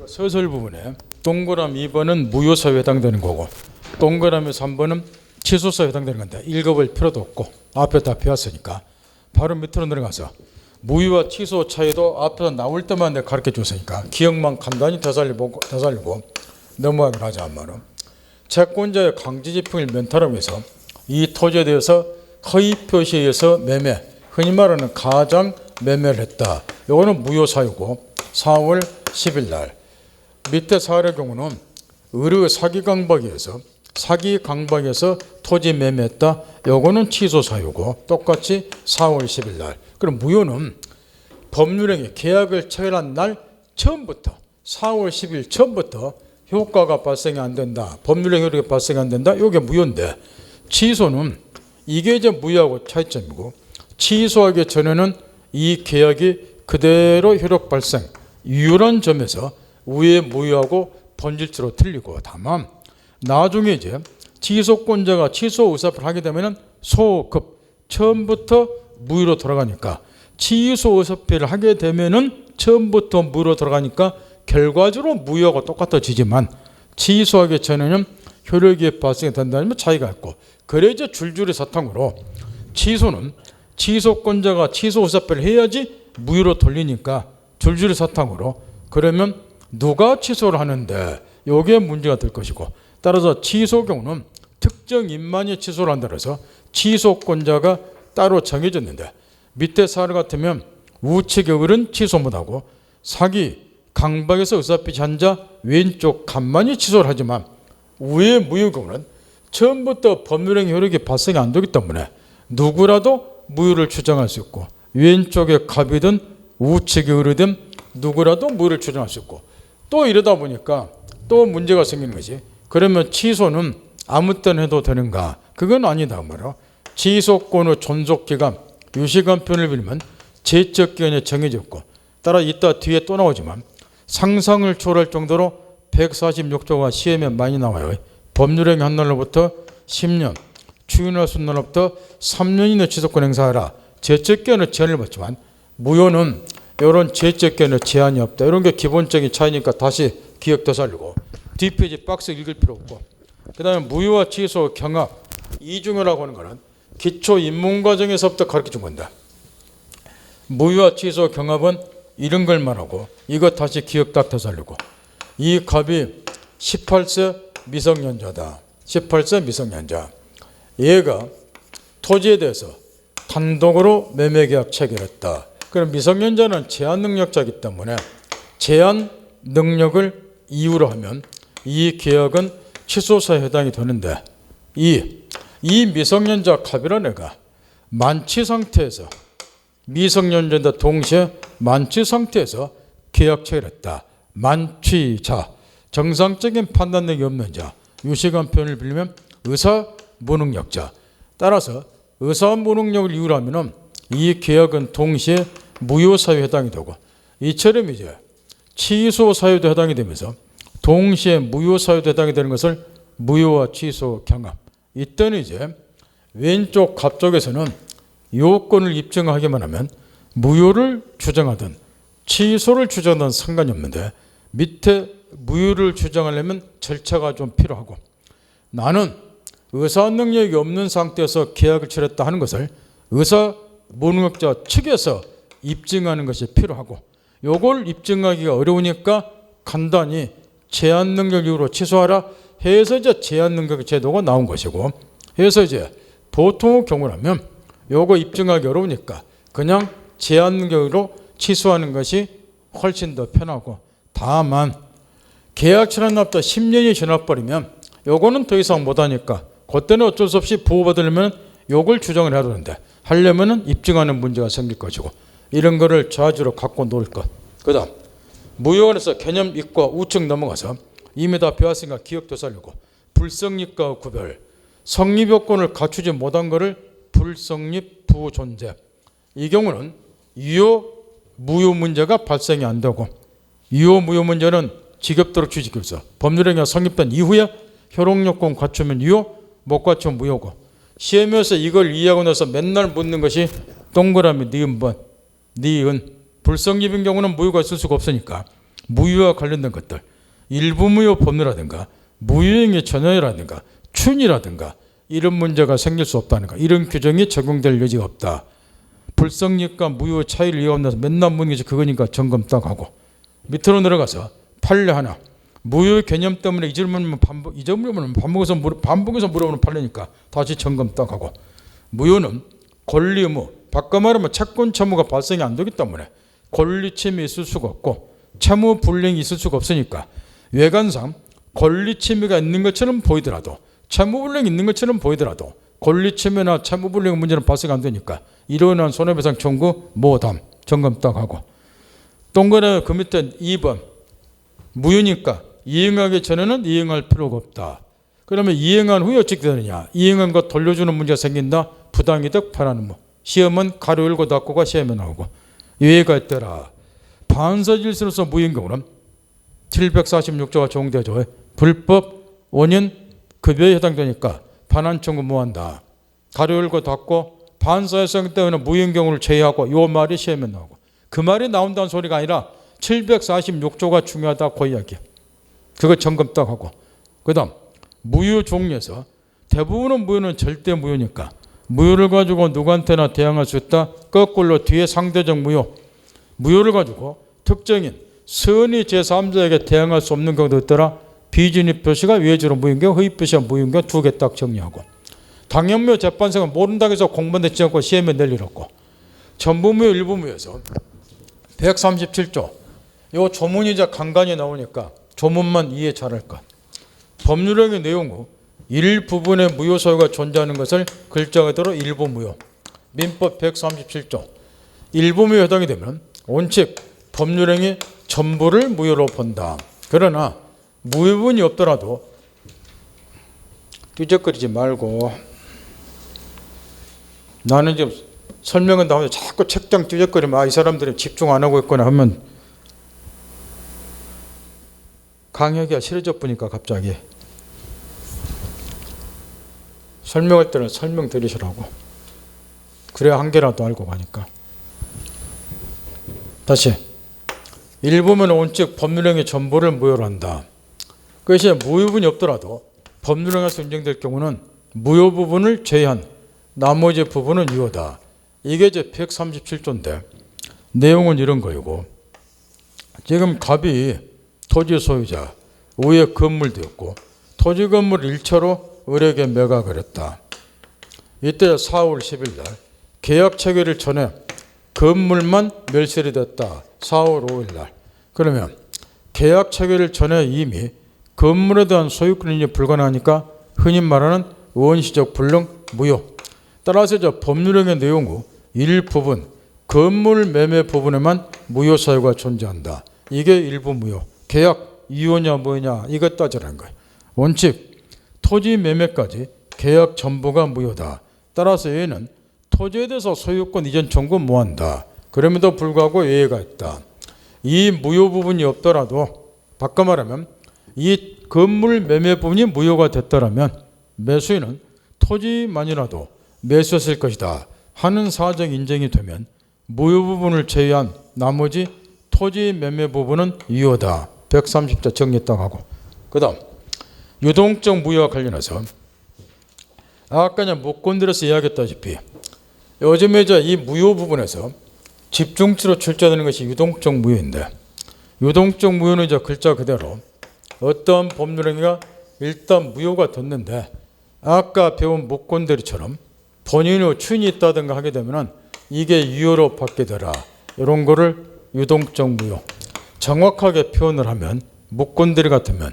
서술 부분에 동그라미 2번은 무효사유에 해당되는 거고 동그라미 3번은 취소사유에 해당되는 건데 읽어볼 필요도 없고 앞에 다 배웠으니까 바로 밑으로 내려가서 무효와 취소 차이도 앞에서 나올 때만 내가 가르쳐 줬으니까 기억만 간단히 되살리고 넘어가기로 하자 한마는 채권자의 강제집행을 면탈하기 위해서 이 토지에 대해서 허위 표시에 의해서 매매, 흔히 말하는 가장 매매를 했다. 이거는 무효사유고 4월 10일 날 밑에 사례의 경우는 의뢰 사기 강박에서 토지 매매했다. 요거는 취소 사유고 똑같이 4월 10일 날. 그럼 무효는 법률행위 계약을 체결한 날 처음부터 4월 10일 처음부터 효과가 발생이 안 된다. 법률행위 효력이 발생이 안 된다. 요게 무효인데 취소는 이게 이제 무효하고 차이점이고 취소하기 전에는 이 계약이 그대로 효력 발생 이런 점에서 위에 무효하고 본질적으로 틀리고 다만 나중에 이제 취소권자가 취소 의사표를 하게 되면은 소급 처음부터 무효로 돌아가니까 취소 의사표를 하게 되면은 처음부터 무효로 돌아가니까 결과적으로 무효하고 똑같아지지만 취소하기 전에는 효력이 발생이 된다면 차이가 있고 그래 이제 줄줄이 사탕으로 취소는 취소권자가 취소 의사표를 해야지 무효로 돌리니까 줄줄이 사탕으로 그러면 누가 취소를 하는데 이게 문제가 될 것이고 따라서 취소 경우는 특정 인만이 취소를 한다 해서 취소권자가 따로 정해졌는데 밑에 사례 같으면 우측의 을은 취소 못하고 사기 강박에서 의사표시 한 자 왼쪽 간만이 취소를 하지만 위의 무효 경우는 처음부터 법률행위 효력이 발생이 안 되기 때문에 누구라도 무효를 주장할 수 있고 왼쪽의 갑이든 우측의 을이든 누구라도 무효를 주장할 수 있고 또 이러다 보니까 또 문제가 생기는 것이 그러면 취소는 아무 때나 해도 되는가? 그건 아니다 말이야. 취소권의 존속기간, 유시간 표현을 빌면 제적기간이 정해졌고 따라 이따 뒤에 또 나오지만 상상을 초월할 정도로 146조가 시험에 많이 나와요. 법률행위 한 날로부터 10년, 추인할 수 있는 날로부터 3년 이내 취소권 행사하라. 제적기간의 제한을 받지만 무효는 이런 제적기간의 제한이 없다. 이런 게 기본적인 차이니까 다시 기억 되살리고 뒷페이지 박스 읽을 필요 없고 그 다음에 무효와 취소 경합 이중효라고 하는 것은 기초 입문과정에서부터 가르쳐 준 건데 무효와 취소 경합은 이런 걸 말하고 이거 다시 기억 딱 되살리고 이 갑이 18세 미성년자다. 18세 미성년자 얘가 토지에 대해서 단독으로 매매계약 체결했다. 그럼 미성년자는 제한 능력자이기 때문에 제한 능력을 이유로 하면 이 계약은 취소사에 해당이 되는데 이 미성년자 갑이라는 애가 만취 상태에서 미성년자인데 동시에 만취 상태에서 계약 체결했다. 만취자 정상적인 판단력이 없는 자 유시간 표현을 빌리면 의사 무능력자 따라서 의사 무능력을 이유로 하면은 이 계약은 동시에 무효 사유에 해당이 되고 이처럼 이제 취소 사유도 해당이 되면서 동시에 무효 사유도 해당이 되는 것을 무효와 취소 경합. 이때는 이제 왼쪽 갑 쪽에서는 요건을 입증하기만 하면 무효를 주장하든 취소를 주장하든 상관이 없는데 밑에 무효를 주장하려면 절차가 좀 필요하고 나는 의사 능력이 없는 상태에서 계약을 치렀다 하는 것을 의사 무능력자 측에서 입증하는 것이 필요하고 요걸 입증하기가 어려우니까 간단히 제한 능력 이유로 취소하라 해서 이제 제한 능력 제도가 나온 것이고 해서 이제 보통의 경우라면 요거 입증하기 어려우니까 그냥 제한 능력으로 취소하는 것이 훨씬 더 편하고 다만 계약 체납 날부터 10년이 지나버리면 요거는 더 이상 못하니까 그때는 어쩔 수 없이 보호받으려면 요걸 주장을 해야 되는데 하려면은 입증하는 문제가 생길 것이고 이런 거를 좌지로 갖고 놀 것. 그 다음 무효원에서 개념 이과 우측 넘어가서 이미 다 배웠으니까 기억 되살리고 불성립과 구별 성립 요건을 갖추지 못한 것을 불성립 부존재 이 경우는 유효 무효 문제가 발생이 안 되고 유효 무효 문제는 지겹도록 취직해서 법률행위가 성립된 이후에 효력 요건 갖추면 유효 못 갖추면 무효고 시험에서 이걸 이해하고 나서 맨날 묻는 것이 동그라미 니은번 니은 불성립인 경우는 무효가 있을 수가 없으니까 무효와 관련된 것들, 일부 무효 법률이라든가 무효행위 전형이라든가 춘이라든가 이런 문제가 생길 수 없다는 거. 이런 규정이 적용될 여지가 없다. 불성립과 무효 차이를 이해한다서 맨날 묻는 게 그거니까 점검 딱 하고, 밑으로 내려가서 판례 하나. 무효 개념 때문에 잊어버리면 반복해서 물어보는 판례니까 다시 점검 딱 하고, 무효는 권리 의무, 바꿔 말하면 채권 채무가 발생이 안 되기 때문에 권리 침해 있을 수가 없고 채무 불이행이 있을 수가 없으니까 외관상 권리 침해가 있는 것처럼 보이더라도, 채무 불이행이 있는 것처럼 보이더라도 권리 침해나 채무 불이행 문제는 발생 안 되니까 이로 인한 손해배상 청구 모담 점검 딱 하고, 동그라미 그 밑에 2번 무효니까 이행하기 전에는 이행할 필요가 없다. 그러면 이행한 후에 어떻게 되느냐? 이행한 거 돌려주는 문제가 생긴다. 부당이득 반환의무. 시험은 가로 열고 닫고가 시험에 나오고, 예외가 있더라. 반사질서로서 무효인 경우는 746조가 적용되죠. 불법 원인 급여에 해당되니까 반환 청구 무한다. 가로 열고 닫고 반사회성 때문에 무효인 경우를 제외하고, 요 말이 시험에 나오고, 그 말이 나온다는 소리가 아니라 746조가 중요하다 그 이야기야. 그거 점검 딱 하고, 그 다음 무효 종류에서 대부분은 무효는 절대 무효니까 무효를 가지고 누구한테나 대항할 수 있다. 거꾸로 뒤에 상대적 무효, 무효를 가지고 특정인 선의 제3자에게 대항할 수 없는 경우도 있더라. 비준입 표시가 외주로 무효인 경우, 허위 표시가 무효인 경우 두 개 딱 정리하고, 당연무효 재판생은 모른다고 해서 공부한테 찍고 시험에 낼 일 없고, 전부무효 일부무효에서 137조 요 조문이자 간간이 나오니까 조문만 이해 잘할 것. 법률행위 내용 후 일부분의 무효 사유가 존재하는 것을 글자 그대로 일부 무효. 민법 137조 일부 무효에 해당이 되면 원칙 법률행위 전부를 무효로 본다. 그러나 무효분이 없더라도 뒤적거리지 말고, 나는 지금 설명은 나오는데 자꾸 책장 뒤적거리면 이 사람들이 집중 안 하고 있거나 하면 강의하기가 싫어져 보니까 갑자기 설명할 때는 설명 들으시라고. 그래야 한 개라도 알고 가니까. 다시 일부면 원칙 법률행위 전부를 무효로 한다. 그것이 무효분이 없더라도 법률행위에서 인정될 경우는 무효 부분을 제외한 나머지 부분은 유효다. 이게 이제 137조인데 내용은 이런 거이고, 지금 갑이 토지 소유자, 위에 건물도 있고 토지 건물 1차로 을에게 매각을 했다. 이때 4월 10일 날 계약 체결일 전에 건물만 멸실이 됐다. 4월 5일 날. 그러면 계약 체결일 전에 이미 건물에 대한 소유권이 불가능하니까 흔히 말하는 원시적 불능 무효. 따라서 저 법률행위 내용 후 일부분 건물 매매 부분에만 무효 사유가 존재한다. 이게 일부 무효. 계약 이유냐 뭐냐 이것 따지라는 거예요. 원칙 토지 매매까지 계약 전부가 무효다. 따라서 얘는 토지에 대해서 소유권 이전 청구 무한다. 그럼에도 불구하고 예외가 있다. 이 무효 부분이 없더라도 바꿔 말하면 이 건물 매매 부분이 무효가 됐더라면 매수인은 토지만이라도 매수했을 것이다 하는 사정 인정이 되면 무효 부분을 제외한 나머지 토지 매매 부분은 유효다. 130조 정리했다고 하고, 그 다음 유동적 무효와 관련해서 아까 그냥 목건들에서 이야기했다시피 요즘에 이 무효 부분에서 집중치로 출제되는 것이 유동적 무효인데, 유동적 무효는 이제 글자 그대로 어떤 법률행위가 일단 무효가 됐는데 아까 배운 목건대리처럼 본인의 추인이 있다든가 하게 되면 이게 유효로 받게 되라. 이런 거를 유동적 무효. 정확하게 표현을 하면 목건대리 같으면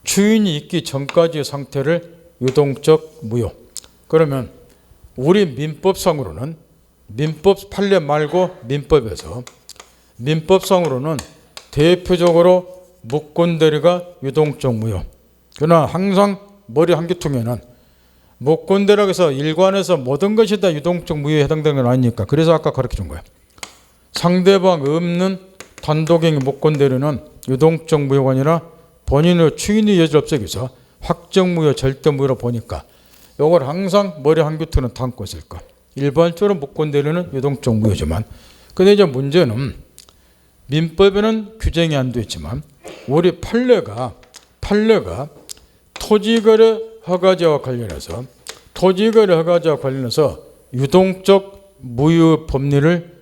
추인이 있기 전까지의 상태를 유동적 무효. 그러면 우리 민법상으로는 민법 판례 말고 민법상으로는 대표적으로 목건대리가 유동적 무효. 그러나 항상 머리 한기통에는 목건대리라고 해서 일관해서 모든 것이 다 유동적 무효에 해당되는 건 아니니까. 그래서 아까 가르쳐 준 거예요. 상대방 없는 단독행위 목건대리는 유동적 무효가 아니라 본인의 추인의 여지를 없애기 위해서 확정무효, 절대무효로 보니까 이걸 항상 머리 한규통은 담고 있을 것. 일반적으로 목건대리는 유동적 무효지만, 근데 이제 문제는 민법에는 규정이 안 돼 있지만 우리 판례가 토지거래 허가제와 관련해서 유동적 무효 법리를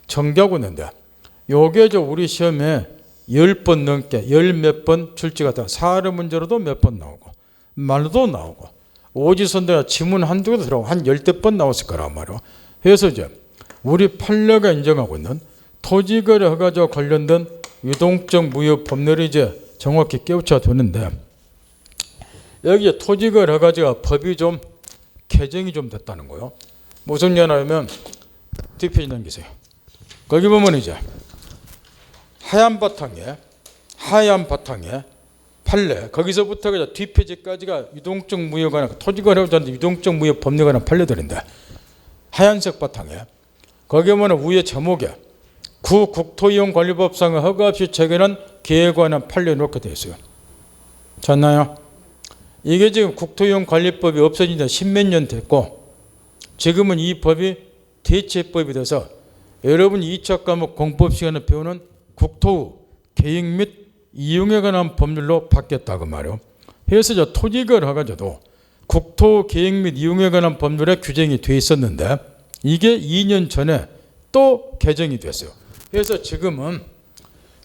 정개하고 있는데 요게 우리 시험에 10번 넘게 몇 번 출제가 다 사례 문제로도 몇 번 나오고 말로도 나오고 오지선대가 지문 한두 개도 들어가고 한 10대 번 나왔을 거란 말이에요. 그래서 이제 우리 판례가 인정하고 있는 토지거래 허가제와 관련된 유동적 무효 법률이 이제 정확히 깨우쳐야 되는데 여기에 토지거래 허가제가 법이 좀 개정이 좀 됐다는 거예요. 무슨 얘기냐면 뒷페이지 넘기세요. 거기 보면 이제 하얀 바탕에 판례 거기서부터 그냥 뒷페이지까지가 유동적 무효가 아니라 토지거래 허가제 유동적 무효 법률에 관한 판례들인데 하얀색 바탕에 거기 보면 위에 제목에 구 국토이용관리법상의 허가 없이 체결한 계획에 관한 판례 놓게 되어 있어요. 잤나요? 이게 지금 국토이용관리법이 없어진 지 10몇 년 됐고 지금은 이 법이 대체법이 돼서 여러분이 2차 과목 공법 시간에 배우는 국토 계획 및 이용에 관한 법률로 바뀌었다고 말이에요. 그래서 저 토지거래 허가제도 국토 계획 및 이용에 관한 법률에 규정이 돼 있었는데 이게 2년 전에 또 개정이 됐어요. 그래서 지금은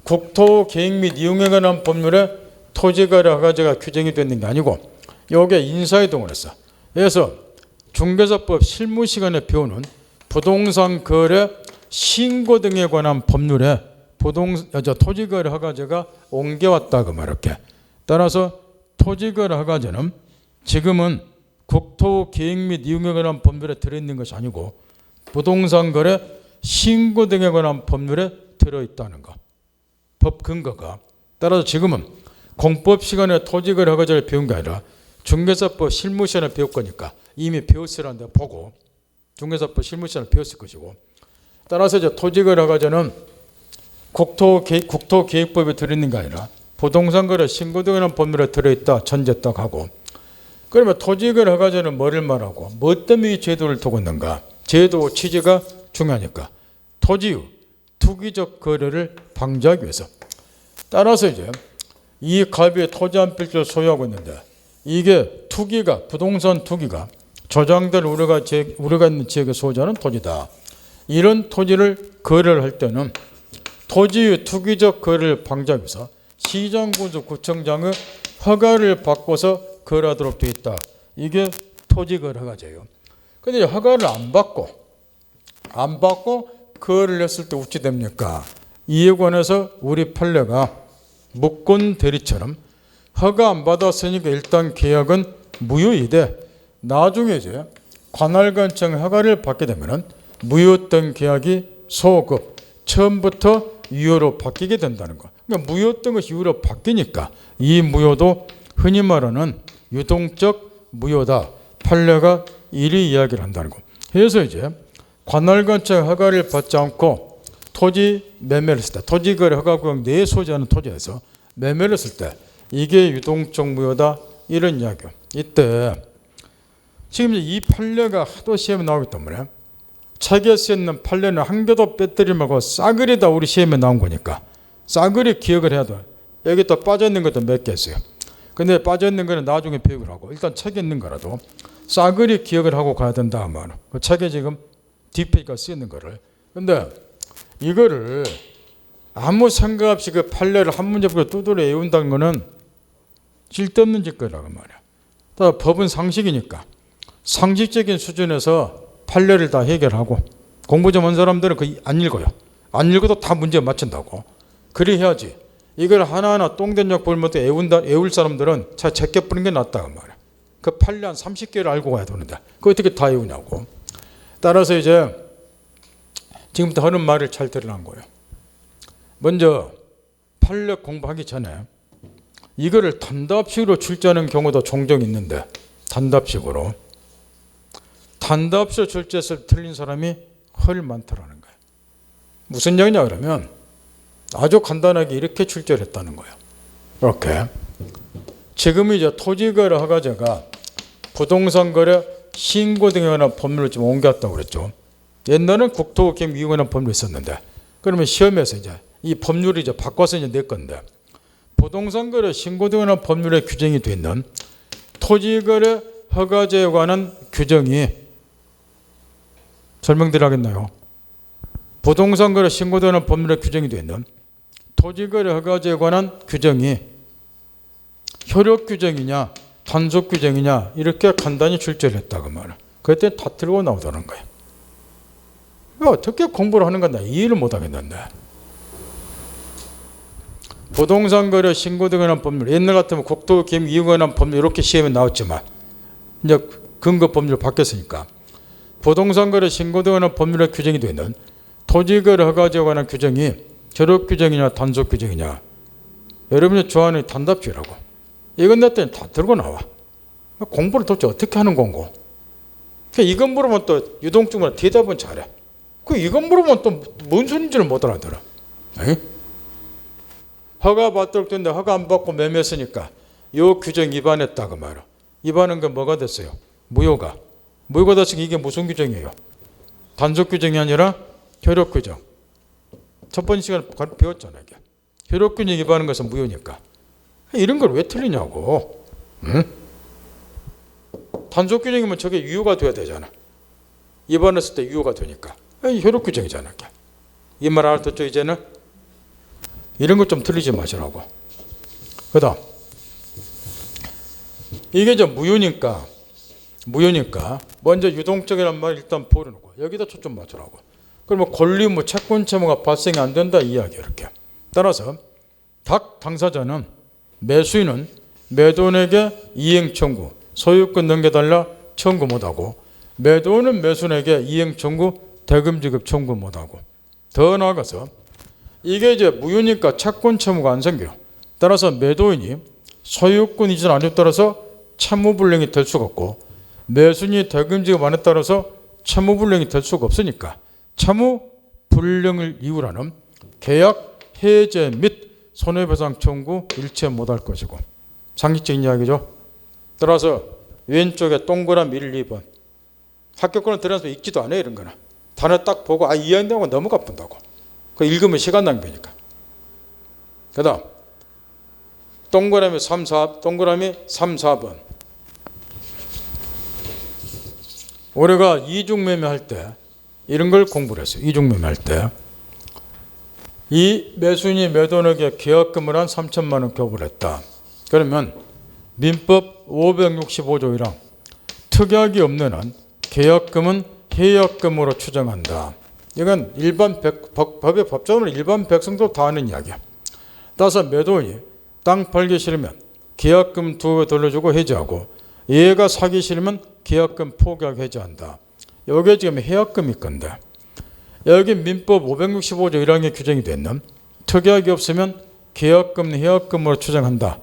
국토 계획 및 이용에 관한 법률에 토지거래 허가제가 규정이 되는 게 아니고 이게 인사이동을 했어. 그래서 중개사법 실무 시간에 배우는 부동산 거래 신고 등에 관한 법률에 토지거래 허가제가 옮겨왔다고 말할게. 따라서 토지거래 허가제는 지금은 국토 계획 및 이용에 관한 법률에 들어있는 것이 아니고 부동산 거래 신고 등에 관한 법률에 들어있다는 거. 법 근거가. 따라서 지금은 공법 시간에 토지거래 허가제를 배운 게 아니라 중개사법 실무 시간에 배울 거니까 이미 배웠으라는 데 보고 중개사법 실무 시간에 배웠을 것이고 따라서 이제 토지거래 허가제는 국토계획법에 들어있는 게 아니라 부동산 거래 신고 등에 관한 법률에 들어있다 전제딱 하고 그러면 토지거래 허가제는 뭐를 말하고 뭐 때문에 이 제도를 두고 있는가? 제도 취지가 중요하니까 토지의 투기적 거래를 방지하기 위해서 따라서 이제 이 갑의 토지 한 필지를 소유하고 있는데 이게 투기가 부동산 투기가 조장될 우려가 있는 지역의 소유자는 토지다. 이런 토지를 거래를 할 때는 토지의 투기적 거래를 방지하기 위해서 시장군수구청장의 허가를 받고서 거래하도록 되어 있다. 이게 토지거래 허가제예요. 그런데 허가를 안 받고 거래를 했을 때 어찌 됩니까? 이에 관해서 우리 판례가 무권 대리처럼 허가 안 받았으니까 일단 계약은 무효이되 나중에 이제 관할관청 허가를 받게 되면은 무효했던 계약이 소급 처음부터 유효로 바뀌게 된다는 거. 그러니까 무효했던 것이 유효로 바뀌니까 이 무효도 흔히 말하는 유동적 무효다. 판례가 이리 이야기를 한다는 거. 그래서 이제 관할관청 허가를 받지 않고 토지 매매를 했을 때 토지거래 허가구역 내에 소지하는 토지에서 매매를 했을 때 이게 유동적 무효다. 이런 이야기요. 이때 지금 이 판례가 하도 시험에 나오기 때문에 책에 쓰여있는 판례는 한 개도 빼뜨리지 말고 싸그리 다 우리 시험에 나온 거니까 싸그리 기억을 해야 돼. 여기 또 빠져있는 것도 몇 개 있어요. 근데 빠져있는 거는 나중에 배우기로 하고 일단 책에 있는 거라도 싸그리 기억을 하고 가야 된다 하면 그 책에 지금 뒷페이지가 쓰여있는 거를 근데 이거를 아무 생각 없이 그 판례를 한 문제부터 두드려 외운다는 거는 쓸데없는 짓거리라고 말이야. 또 법은 상식이니까 상식적인 수준에서 판례를 다 해결하고 공부 좀 한 사람들은 거의 안 읽어요. 안 읽어도 다 문제 맞춘다고. 그래 해야지. 이걸 하나하나 똥된약 볼면서 외울 사람들은 차 제껴 뿌린 게 낫다고 말이야. 그 판례 한 30개를 알고 가야 되는데 그거 어떻게 다 외우냐고. 따라서 이제 지금부터 하는 말을 잘 들으라는 거예요. 먼저 판례 공부하기 전에 이거를 단답식으로 출제하는 경우도 종종 있는데 단답식으로 출제해서 틀린 사람이 훨 많더라는 거예요. 무슨 얘기냐 그러면 아주 간단하게 이렇게 출제를 했다는 거예요. 이렇게 지금 이제 토지거래 허가제가 부동산 거래 신고 등에 관한 법률을 좀 옮겼다고 그랬죠. 옛날에는 국토기획위원회 법률이 있었는데 그러면 시험에서 이제 이 법률이 이제 바꿔서 이제 낼 건데 부동산거래 신고 등에 관한 법률에 규정이 돼 있는 토지거래 허가제에 관한 규정이 설명드리겠나요? 부동산거래 신고 등에 관한 법률에 규정이 돼 있는 토지거래 허가제에 관한 규정이 효력 규정이냐 단속 규정이냐 이렇게 간단히 출제를 했다고 말이야. 그때 다 들고 나오더는 거야. 어떻게 공부를 하는 건데 이해를 못 하겠는데. 부동산거래 신고 등에 관한 법률 옛날 같으면 국토기획위원회에 관한 법률 이렇게 시험에 나왔지만 이제 근거 법률로 바뀌었으니까 부동산거래 신고 등에 관한 법률에 규정이 되어 있는 토지거래 허가제에 관한 규정이 효력 규정이냐 단속 규정이냐 여러분이 좋아하는 단답지라고 이건 내 때는 다 들고 나와. 공부를 도대체 어떻게 하는 건고. 이건 물으면 또 유동적으로 대답은 잘해. 이건 물으면 또 뭔 소리인지를 못 알아들어. 에이? 허가 받도록 됐는데 허가 안 받고 매매했으니까 요 규정 위반했다고 말이야. 위반한 건 뭐가 됐어요? 무효가. 무효가 됐으니까 이게 무슨 규정이에요? 단속 규정이 아니라 효력 규정. 첫 번째 시간에 배웠잖아요. 이게. 효력 규정 위반한 것은 무효니까. 이런 걸 왜 틀리냐고. 응? 단속 규정이면 저게 유효가 돼야 되잖아. 위반했을 때 유효가 되니까. 효력 규정이잖아. 이 말 알아듣죠 이제는? 이런 것 좀 틀리지 마시라고. 그 다음 이게 이제 무효니까 먼저 유동적이란 말 일단 버려놓고 여기다 초점 맞추라고. 그러면 권리 채권 채무가 발생이 안 된다 이 이야기 이렇게. 따라서 각 당사자는 매수인은 매도인에게 이행 청구 소유권 넘겨달라 청구 못하고 매도인은 매수인에게 이행 청구 대금 지급 청구 못하고 더 나아가서 이게 이제 무효니까 채권 채무가 안 생겨요. 따라서 매도인이 소유권 이전 안에 따라서 채무 불량이 될 수가 없고 매수인이 대금 지급 안에 따라서 채무 불량이 될 수가 없으니까 채무 불량을 이유로 하는 계약 해제 및 손해배상 청구 일체 못할 것이고 상식적인 이야기죠. 따라서 왼쪽에 동그라미 1, 2번 합격권을 들어서 읽지도 않아요. 이런 거는 단어 딱 보고 이해한다고 너무 가쁜다고. 그 읽으면 시간 낭비니까. 그 다음 동그라미 3, 4번 우리가 이중매매 할 때 이런 걸 공부를 했어요. 이중매매 할 때 이 매수인이 매도인에게 계약금을 한 3천만 원 교부를 했다. 그러면 민법 565조 1항 특약이 없는 한 계약금은 해약금으로 추정한다. 이건 일반 법의 법조문은 일반 백성도 다 아는 이야기야. 따라서 매도인이 땅 팔기 싫으면 계약금 2배 돌려주고 해지하고 얘가 사기 싫으면 계약금 포기하고 해지한다. 여기에 지금 해약금일 건데 여기 민법 565조 1항에 규정이 됐는 특약이 없으면 계약금 해약금으로 추정한다.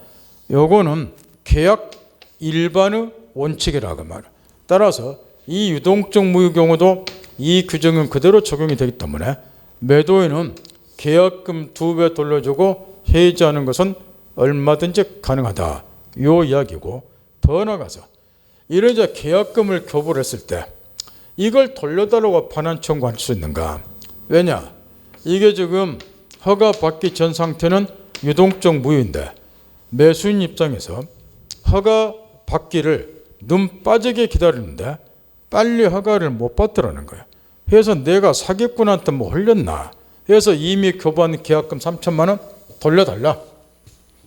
요거는 계약 일반의 원칙이라고 말이야. 따라서 이 유동적 무효 경우도 이 규정은 그대로 적용이 되기 때문에 매도인은 계약금 2배 돌려주고 해지하는 것은 얼마든지 가능하다. 요 이야기고 더 나아가서 이런 이제 계약금을 교부를 했을 때 이걸 돌려달라고 반환 청구할 수 있는가? 왜냐? 이게 지금 허가 받기 전 상태는 유동적 무효인데 매수인 입장에서 허가 받기를 눈 빠지게 기다리는데 빨리 허가를 못 받더라는 거야. 그래서 내가 사기꾼한테 뭐 흘렸나? 그래서 이미 교부한 계약금 3천만 원 돌려달라.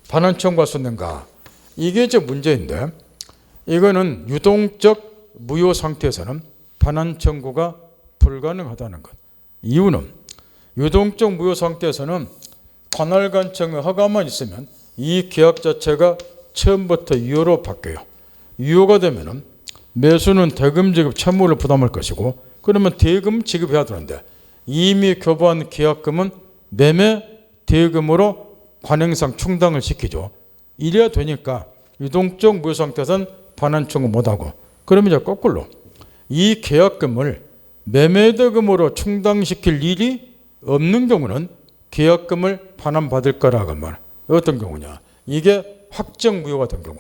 반환 청구할 수 있는가? 이게 이제 문제인데 이거는 유동적 무효 상태에서는 반환 청구가 불가능하다는 것. 이유는 유동적 무효 상태에서는 관할관청의 허가만 있으면 이 계약 자체가 처음부터 유효로 바뀌어요. 유효가 되면은 매수는 대금 지급 채무를 부담할 것이고 그러면 대금 지급해야 되는데 이미 교부한 계약금은 매매 대금으로 관행상 충당을 시키죠. 이래야 되니까 유동적 무효 상태에서는 반환 청구 못하고 그러면 이제 거꾸로 이 계약금을 매매대금으로 충당시킬 일이 없는 경우는 계약금을 반환받을 거라고 말. 어떤 경우냐? 이게 확정 무효가 된 경우.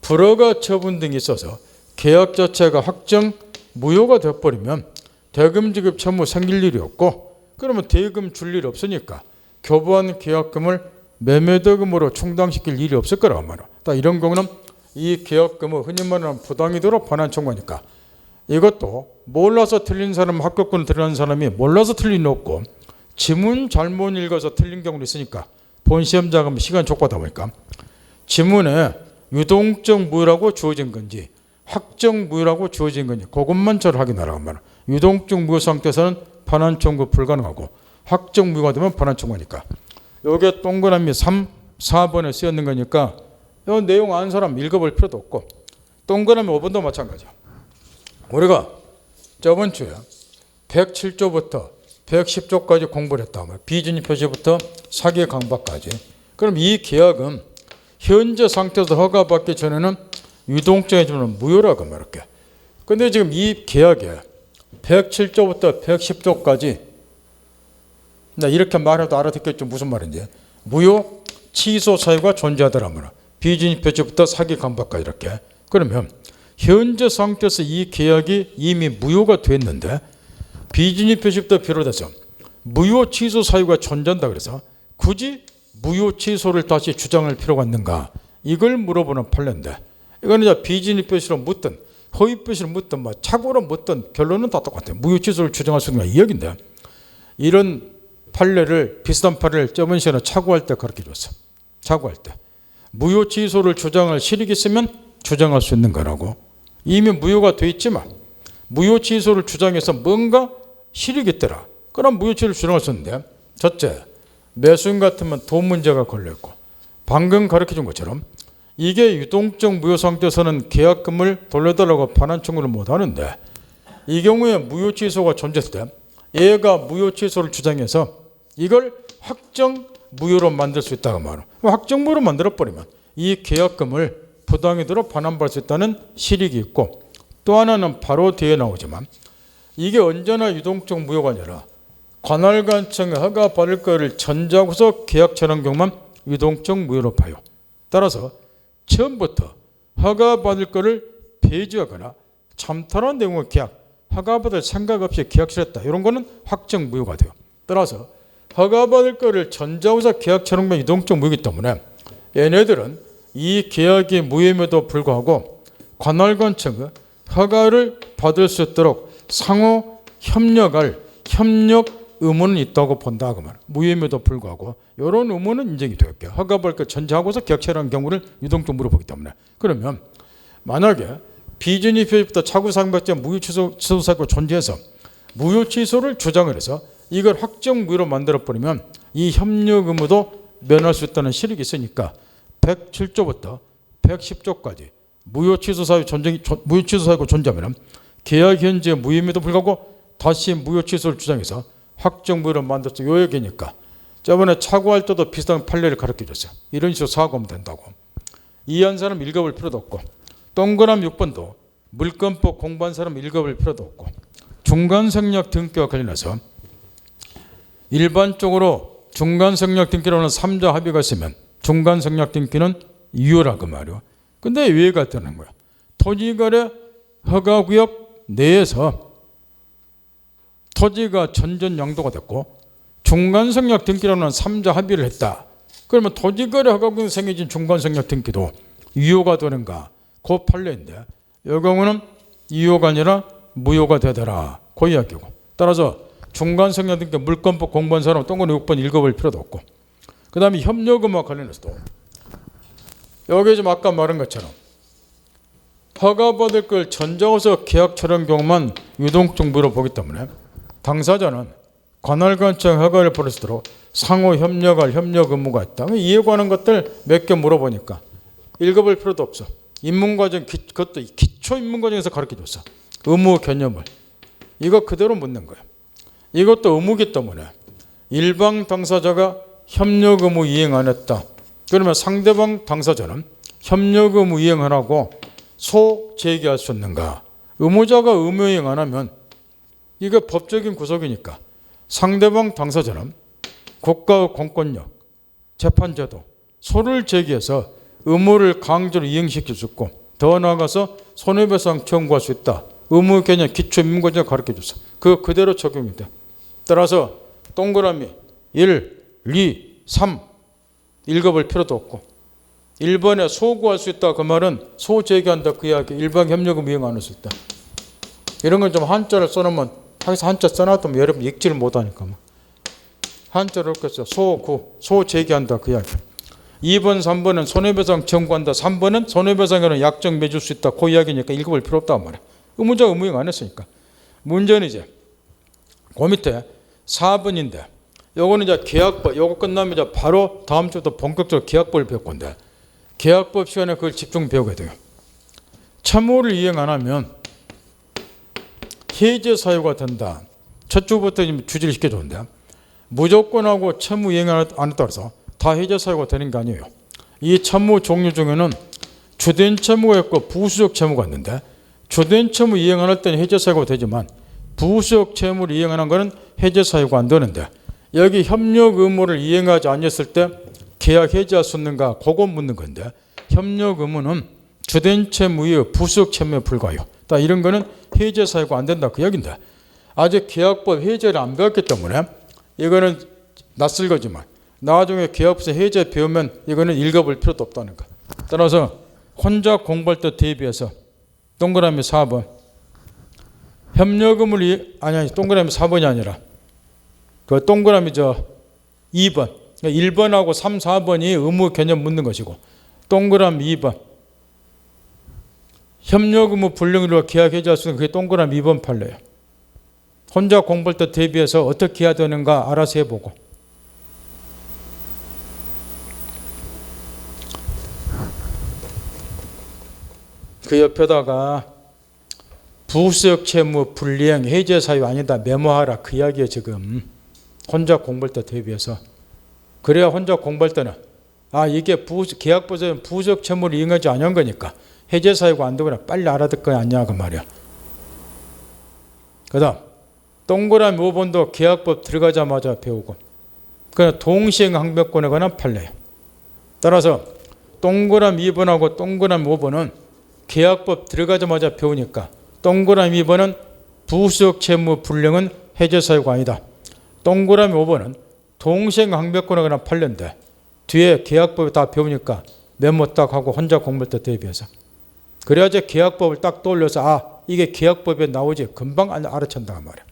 불허가 처분 등이 있어서 계약 자체가 확정 무효가 되어버리면 대금 지급 채무 생길 일이 없고, 그러면 대금 줄 일이 없으니까 교부한 계약금을 매매대금으로 충당시킬 일이 없을 거라고 말이야. 이런 경우는 이 계약금은 흔히 말하는 부당이도록 반환 청구하니까, 이것도 몰라서 틀린 사람, 합격권 들어간 사람이 몰라서 틀린 일 없고 지문 잘못 읽어서 틀린 경우도 있으니까 본 시험자금 시간 촉박하다 보니까 지문에 유동적 무효라고 주어진 건지 확정 무효라고 주어진 건지 그것만 잘 확인하라고 말이야. 유동적 무효 상태에서는 반환 청구 불가능하고 확정 무효가 되면 반환 청구하니까, 요게 동그라미 3, 4번에 쓰였는 거니까 이 내용 아는 사람 읽어볼 필요도 없고, 동그라미 5번도 마찬가지야. 우리가 저번 주에 107조부터 110조까지 공부를 했다. 비준위 표시부터 사기 강박까지. 그럼 이 계약은 현재 상태에서 허가받기 전에는 유동적인 지문은 무효라고 말할게. 근데 지금 이 계약에 107조부터 110조까지 이렇게 말해도 알아듣겠죠. 무슨 말인지. 무효 취소 사유가 존재하더라면 비준위 표시부터 사기 강박까지 이렇게. 그러면 현재 상태에서 이 계약이 이미 무효가 됐는데 비준위 표시부터 비롯해서 무효 취소 사유가 존재한다 그래서 굳이 무효 취소를 다시 주장할 필요가 있는가, 이걸 물어보는 판례인데, 이건 이제 비준위 표시로 묻든 허위 표시로 묻든 착오로 묻든 결론은 다 똑같아요. 무효 취소를 주장할 수 있는 이 얘기인데, 이런 판례를, 비슷한 판례를 저번 시간에 착오할 때 그렇게 줬어. 착오할 때 무효 취소를 주장할 실익이 있으면 주장할 수 있는 거라고. 이미 무효가 돼 있지만 무효 취소를 주장해서 뭔가 실익이 있더라, 그럼 무효 취소를 주장할 수 있는데, 첫째, 매수인 같으면 돈 문제가 걸려있고, 방금 가르쳐준 것처럼 이게 유동적 무효 상태에서는 계약금을 돌려달라고 반환 청구를 못하는데, 이 경우에 무효 취소가 존재했을 때 얘가 무효 취소를 주장해서 이걸 확정 무효로 만들 수 있다고 말해요. 확정 무효로 만들어버리면 이 계약금을 부당이도록 반환받을 수 있다는 실익이 있고, 또 하나는 바로 뒤에 나오지만 이게 언제나 유동적 무효가 아니라 관할관청에 허가받을 것을 전자구석 계약처럼 경우만 유동적 무효로 봐요. 따라서 처음부터 허가받을 것을 폐지하거나 참탈한 내용의 계약, 허가받을 생각 없이 계약실했다, 이런 거는 확정 무효가 돼요. 따라서 허가받을 것을 전자구석 계약처럼 유동적 무효이기 때문에 얘네들은 이 계약이 무효임에도 불구하고 관할관청의 허가를 받을 수 있도록 상호 협력할 협력 의무는 있다고 본다고 말이야. 무효임에도 불구하고 이런 의무는 인정이 되었게, 허가받을 것 전제하고서 계약체라는 경우를 유동적 물어보기 때문에. 그러면 만약에 비준위 표시부터 차구상박제 무효 취소 사유가 존재해서 무효 취소를 주장을 해서 이걸 확정 무효로 만들어버리면 이 협력 의무도 면할 수 있다는 실익이 있으니까 107조부터 110조까지 무효 취소 사유 무효 취소 사유가 존재하면 계약 현재 무효임에도 불구하고 다시 무효 취소를 주장해서 확정 무효로 만들 수 있는 얘기니까, 저번에 차고할 때도 비슷한 판례를 가르쳐줬어요. 이런 식으로 사고하면 된다고. 이해한 사람 읽어볼 필요도 없고, 동그라미 6번도 물권법 공부한 사람 읽어볼 필요도 없고, 중간생략 등기와 관련해서 일반적으로 중간생략 등기로는 3자 합의가 있으면 중간생략 등기는 유효라고 말이요. 근데 예외가 있다는 거야. 토지거래 허가구역 내에서 토지가 전전 양도가 됐고 중간생략 등기로는 3자 합의를 했다. 그러면 토지거래 허가구역에 생겨진 중간생략 등기도 유효가 되는가? 그 판례인데 이 경우는 유효가 아니라 무효가 되더라, 그 이야기고. 따라서 중간생략 등기 물권법 공부한 사람은 동그라미 6번 읽어볼 필요도 없고, 그 다음에 협력의무와 관련해서도 여기 좀 아까 말한 것처럼 허가받을 걸 전자구석 계약처럼 경우만 유동적 무효로 보기 때문에 당사자는 관할관청 허가를 받을 수 있도록 상호 협력할 협력 의무가 있다. 이에 관한 것들 몇 개 물어보니까 읽어볼 필요도 없어. 입문과정, 그것도 기초 입문과정에서 가르쳐줬어. 의무 개념을. 이거 그대로 묻는 거야. 이것도 의무기 때문에 일방 당사자가 협력 의무 이행 안 했다. 그러면 상대방 당사자는 협력 의무 이행 안 하고 소 제기할 수 있는가? 의무자가 의무 이행 안 하면 이게 법적인 구속이니까 상대방 당사자는 국가의 공권력, 재판제도, 소를 제기해서 의무를 강제로 이행시킬 수 있고 더 나아가서 손해배상 청구할 수 있다. 의무 개념 기초 민고제 가르쳐줬어. 그거 그대로 적용이 돼. 따라서 동그라미 1, 2, 3 읽어볼 필요도 없고 1번에 소구할 수 있다 그 말은 소제기한다 그 이야기. 일반 협력금 이행 안 할 수 있다. 이런 건 좀 한자를 써놓으면 항상 한자 써놔두면 여러분 읽지를 못하니까 한자를 이렇게 써. 소구, 소제기한다 그 이야기. 2번, 3번은 손해배상 청구한다. 3번은 손해배상에는 약정 맺을 수 있다. 그 이야기니까 읽어볼 필요 없단 말이야. 의무자가 의무이행 안 했으니까. 문제는 이제 그 밑에 4번인데 요거는 이제 계약법, 요거 끝나면 이제 바로 다음 주부터 본격적으로 계약법을 배울 건데 계약법 시간에 그걸 집중 배우게 돼요. 채무를 이행 안 하면 해제 사유가 된다. 첫 주부터 주지를 시켜줬는데 무조건하고 채무 이행 안 따라서 다 해제 사유가 되는 게 아니에요. 이 채무 종류 중에는 주된 채무가 있고 부수적 채무가 있는데 주된 채무 이행 안 할 때는 해제 사유가 되지만 부수적 채무를 이행하는 것은 해제 사유가 안 되는데 여기 협력 의무를 이행하지 않았을 때 계약 해지할 수 있는가 그거 묻는 건데 협력 의무는 주된 채무의 부수적 채무에 불과해요. 딱 이런 거는 해제 사유가 안 된다 그 얘기인데 아직 계약법 해제를 안 배웠기 때문에 이거는 낯설 거지만 나중에 계약서 해제 배우면 이거는 읽어볼 필요도 없다는 거. 따라서 혼자 공부할 때 대비해서 동그라미 4번 협력금을 아니 동그라미 4번이 아니라 그 동그라미 2번 1번하고 3, 4번이 의무 개념 묻는 것이고 동그라미 2번 협력 의무 불능으로 계약 해지할 수 있는 그게 동그라미 2번 판례예요. 혼자 공부할 때 대비해서 어떻게 해야 되는가 알아서 해보고 그 옆에다가 부수적 채무 불이행 해제 사유 아니다 메모하라 그 이야기에 지금 혼자 공부할 때 대비해서 그래야 혼자 공부할 때는 이게 계약법에서 부수적 채무를 이행하지 않은 거니까 해제 사유가 안 되거나 빨리 알아듣 거 아니야 그 말이야. 그 다음 동그라미 5번도 계약법 들어가자마자 배우고 그냥 동시행 항변권에 관한 판례예요. 따라서 동그라미 2번하고 동그라미 5번은 계약법 들어가자마자 배우니까 동그라미 2번은 부수적 채무 불량은 해제 사유가 아니다. 동그라미 5번은 동시행 항변권에 관한 판례인데 뒤에 계약법을 다 배우니까 메모 딱 하고 혼자 공부할 때 대비해서 그래야지 계약법을 딱 떠올려서 이게 계약법에 나오지 금방 알아챈단 말이야.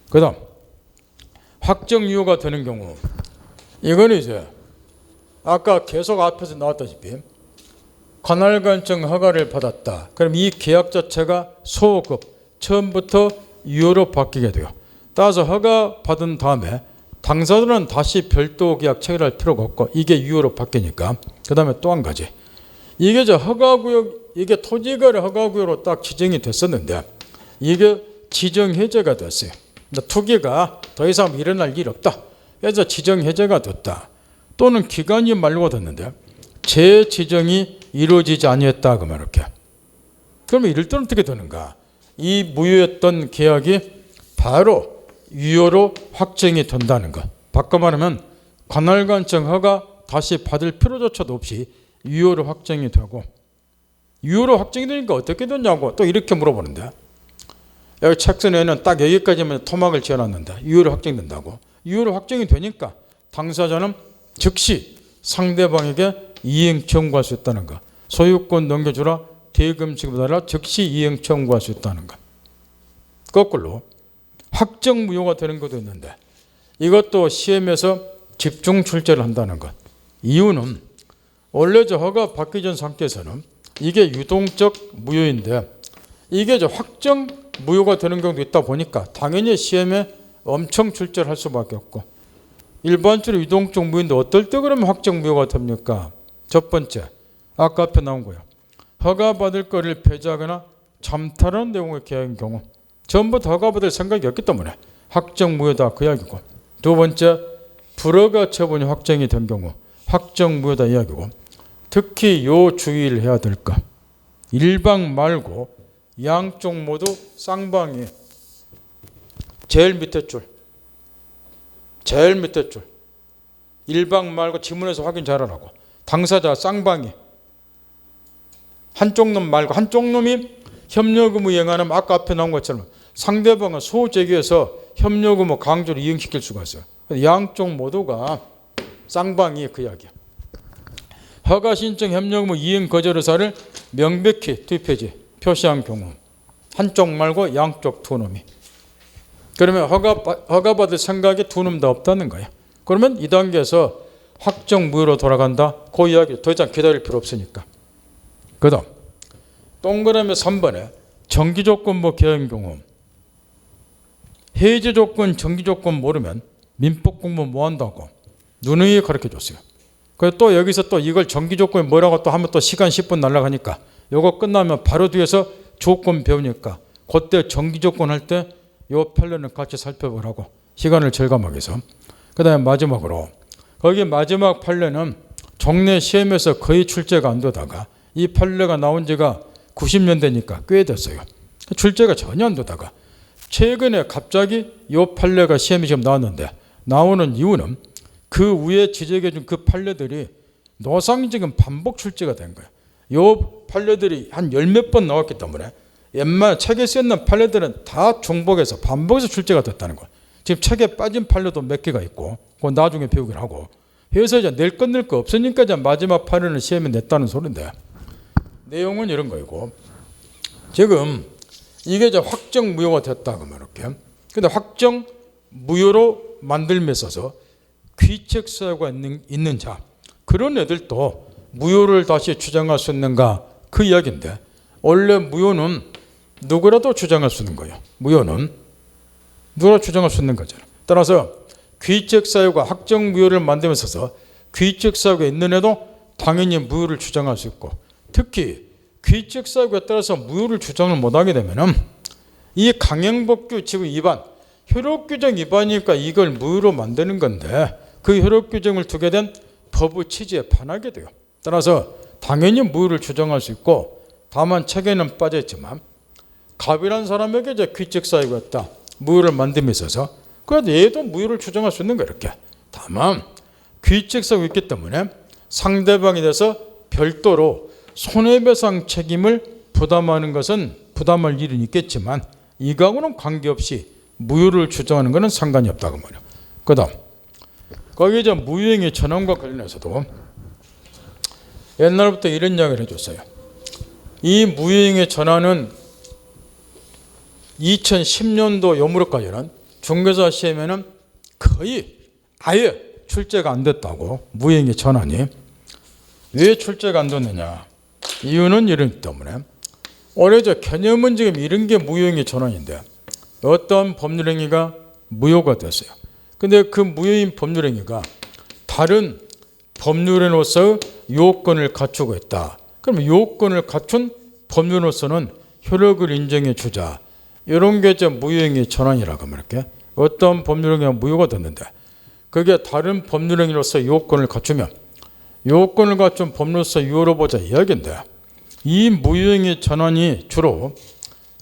그 다음 확정 유효가 되는 경우 이거는 이제 아까 계속 앞에서 나왔다시피 관할관청 허가를 받았다. 그럼 이 계약 자체가 소급 처음부터 유효로 바뀌게 돼요. 따라서 허가 받은 다음에 당사자는 다시 별도 계약 체결할 필요가 없고 이게 유효로 바뀌니까 그 다음에 또 한 가지 이게 허가구역 이게 토지거래 허가구역으로 딱 지정이 됐었는데 이게 지정 해제가 됐어요. 투기가 더 이상 일어날 일 없다. 그래서 지정 해제가 됐다. 또는 기간이 만료가 됐는데 재지정이 이루어지지 아니했다 그러면 이렇게. 그러면 이럴 때는 어떻게 되는가? 이 무효였던 계약이 바로 유효로 확정이 된다는 것. 바꿔 말하면 관할관청 허가 다시 받을 필요조차도 없이 유효로 확정이 되고 유효로 확정이 되니까 어떻게 되냐고 또 이렇게 물어보는데 여기 책선에는 딱 여기까지만 토막을 지어놨는데 유효로 확정된다고. 유효로 확정이 되니까 당사자는 즉시 상대방에게 이행 청구할 수 있다는 것. 소유권 넘겨주라 대금 지급하라 즉시 이행 청구할 수 있다는 것. 거꾸로 확정 무효가 되는 것도 있는데 이것도 시험에서 집중 출제를 한다는 것. 이유는 원래 허가 받기 전 상태에서는 이게 유동적 무효인데 이게 확정 무효가 되는 경우도 있다 보니까 당연히 시험에 엄청 출제를 할 수밖에 없고 일반적으로 유동적 무효인데 어떨 때 그러면 확정 무효가 됩니까? 첫 번째 아까 앞에 나온 거예요. 허가받을 거를 폐지하거나 잠탈하는 내용의 계약인 경우 전부 다 허가받을 생각이 없기 때문에 확정 무효다 그 이야기고 두 번째 불허가 처분이 확정이 된 경우 확정 무효다 이야기고 특히 요 주의를 해야 될 것 일방 말고 양쪽 모두 쌍방이 제일 밑에 줄 일방 말고 지문에서 확인 잘하라고 당사자 쌍방이 한쪽 놈 말고 한쪽 놈이 협력 의무 이행 안 하면 아까 앞에 나온 것처럼 상대방은 소재기에서 협력 의무 강제로 이행시킬 수가 있어요. 양쪽 모두가 쌍방이 그 이야기야. 허가 신청 협력 의무 이행 거절 의사를 명백히 뒷페이지 표시한 경우 한쪽 말고 양쪽 두 놈이. 그러면 허가받을 생각이 두 놈 다 없다는 거야. 그러면 이 단계에서 확정 무효로 돌아간다. 그 이야기 더 이상 기다릴 필요 없으니까. 그 다음 동그라미 3번에 정기조건부 개헌 경우 해제 조건 정기 조건 모르면 민법 공부 뭐 한다고 누누이 가르쳐줬어요. 그래서 또 여기서 또 이걸 정기 조건이 뭐라고 또 하면 또 시간 10분 날아가니까 요거 끝나면 바로 뒤에서 조건 배우니까 그때 정기 조건 할 때 요 판례는 같이 살펴보라고 시간을 절감하기 위해서. 그 다음에 마지막으로 거기 마지막 판례는 종래 시험에서 거의 출제가 안 되다가 이 판례가 나온 지가 90년대니까 꽤 됐어요. 출제가 전혀 안 되다가 최근에 갑자기 이 판례가 시험이 지금 나왔는데 나오는 이유는 그 위에 지적해 준 그 판례들이 노상지금 반복 출제가 된 거예요. 이 판례들이 한 10몇 번 나왔기 때문에 옛날 책에 쓰였는 판례들은 다 중복해서 반복해서 출제가 됐다는 거예요. 지금 책에 빠진 판례도 몇 개가 있고 그건 나중에 배우기로 하고 해서 이제 낼 거 없으니까 이제 마지막 판례는 시험에 냈다는 소리인데 내용은 이런 거이고 지금 이게 이제 확정 무효가 됐다고 이렇게. 근데 확정 무효로 만들며 있어서 귀책 사유가 있는 자 그런 애들도 무효를 다시 주장할 수 있는가 그 이야기인데 원래 무효는 누구라도 주장할 수 있는 거예요. 무효는 누구나 주장할 수 있는 거잖아요. 따라서 귀책 사유가 확정 무효를 만들며 있어서 귀책 사유가 있는 애도 당연히 무효를 주장할 수 있고 특히 귀책 사유에 따라서 무효를 주장을 못하게 되면 이 강행법규 지금 위반 효력규정 위반이니까 이걸 무효로 만드는 건데 그 효력규정을 두게 된 법의 취지에 반하게 돼요. 따라서 당연히 무효를 주장할 수 있고 다만 책에는 빠져있지만 갑이라는 사람에게 이제 귀책 사유가 있다. 무효를 만듦에 있어서 그래도 얘도 무효를 주장할 수 있는 거예요. 이렇게. 다만 귀책 사유가 있기 때문에 상대방에 대해서 별도로 손해배상 책임을 부담하는 것은 부담할 일은 있겠지만 이거하고는 관계없이 무효를 주장하는 것은 상관이 없다고 말이에요. 그 다음 거기 이제 무효행위 전환과 관련해서도 옛날부터 이런 이야기를 해줬어요. 이 무효행위 전환은 2010년도 요무렵까지는 중개사 시험에는 거의 아예 출제가 안 됐다고. 무효행위 전환이 왜 출제가 안 됐느냐 이유는 이런 때문에 올해 저 개념은 지금 이런 게 무효행위 전환인데 어떤 법률행위가 무효가 됐어요. 근데 그 무효인 법률행위가 다른 법률행위로서 요건을 갖추고 있다. 그러면 요건을 갖춘 법률로서는 효력을 인정해 주자. 이런 게 이제 무효행위 전환이라고 하면 이렇게 어떤 법률행위가 무효가 됐는데 그게 다른 법률행위로서 요건을 갖추면 요건을 갖춘 법률로서 유효로 보자 이야기인데 이 무효행위 전환이 주로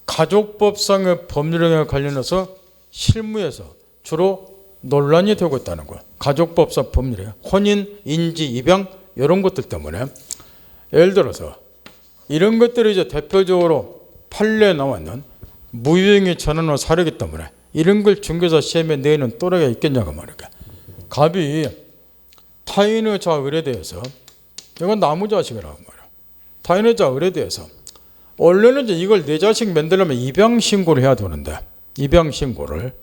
가족법상의 법률행위와 관련해서 실무에서 주로 논란이 되고 있다는 거예요. 가족법상 법률행위, 혼인, 인지, 입양 이런 것들 때문에 예를 들어서 이런 것들이 이제 대표적으로 판례에 나왔는 무효행위 전환의 사례이기 때문에 이런 걸 중개사 시험에 내는 또래가 있겠냐고 말이야. 갑이 타인의 자의에 대해서 이건 나무자식이라고 말이야. 타인의 자의에 대해서 원래는 이제 이걸 내 자식 만들려면 입양 신고를 해야 되는데 입양 신고를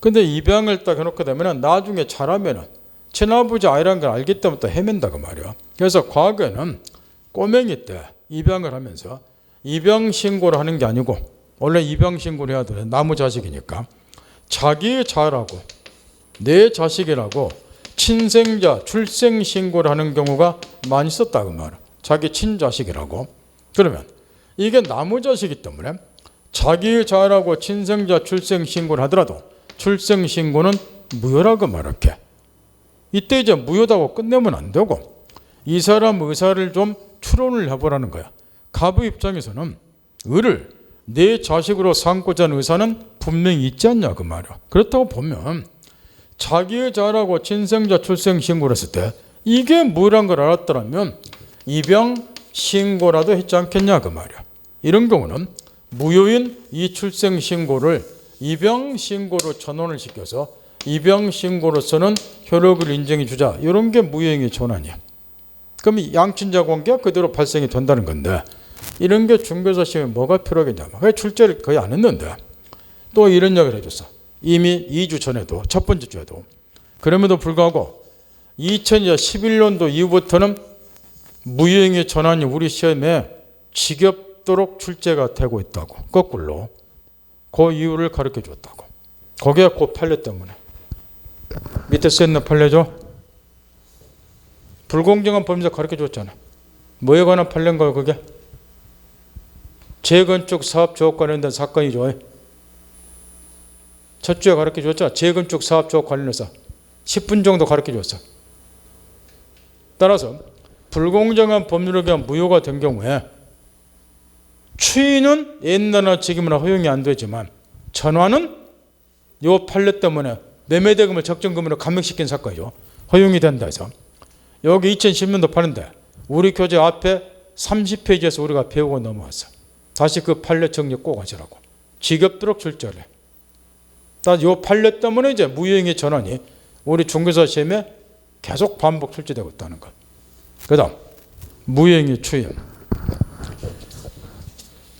근데 입양을 딱 해놓게 되면 나중에 자라면은 친아버지 아이라는 걸 알기 때문에 또 헤맨다고 말이야. 그래서 과거에는 꼬맹이 때 입양을 하면서 입양 신고를 하는 게 아니고 원래 입양 신고를 해야 돼. 나무 자식이니까 자기의 자라고 내 자식이라고 친생자 출생 신고를 하는 경우가 많이 있었다고 말이야. 자기 친자식이라고. 그러면 이게 나무 자식이기 때문에 자기의 자라고 친생자 출생 신고를 하더라도 출생 신고는 무효라고 말할게. 이때 이제 무효다고 끝내면 안 되고 이 사람 의사를 좀 추론을 해보라는 거야. 갑의 입장에서는 을을 내 자식으로 삼고자 하는 의사는 분명히 있지 않냐 그 말이야. 그렇다고 보면 자기의 자라고 친생자 출생 신고를 했을 때 이게 뭐란 걸 알았더라면 입양 신고라도 했지 않겠냐 그 말이야. 이런 경우는 무효인 이출생 신고를 입양 신고로 전환을 시켜서 입양 신고로서는 효력을 인정해 주자. 이런 게 무효행위 전환이야. 그럼 양친자 관계가 그대로 발생이 된다는 건데, 이런 게 중개사 시험에 뭐가 필요하겠냐. 왜 출제를 거의 안 했는데 또 이런 이야기를 해줬어. 이미 2주 전에도, 첫 번째 주에도. 그럼에도 불구하고 2011년도 이후부터는 무효행위 전환이 우리 시험에 지겹도록 출제가 되고 있다고. 거꾸로 그 이유를 가르쳐 줬다고. 거기에 그 판례 때문에. 밑에 써있는 판례죠. 불공정한 범죄 가르쳐 줬잖아. 뭐에 관한 판례인가요 그게? 재건축 사업 조업 관련된 사건이죠. 첫 주에 가르쳐 줬죠. 재건축 사업 조업 관련해서 10분 정도 가르쳐 줬어. 따라서 불공정한 법률에 의한 무효가 된 경우에 추인은 옛날이나 지금이나 허용이 안 되지만 전환은 요 판례 때문에 매매대금을 적정금으로 감액시킨 사건이죠. 허용이 된다 해서. 여기 2010년도 판례인데 우리 교재 앞에 30페이지에서 우리가 배우고 넘어왔어. 다시 그 판례 정리 꼭 하시라고. 지겹도록 출제를 해. 요 판례 때문에 이제 무효행위 전환이 우리 중개사 시험에 계속 반복 출제되고 있다는 것. 그 다음 무효행위 추인.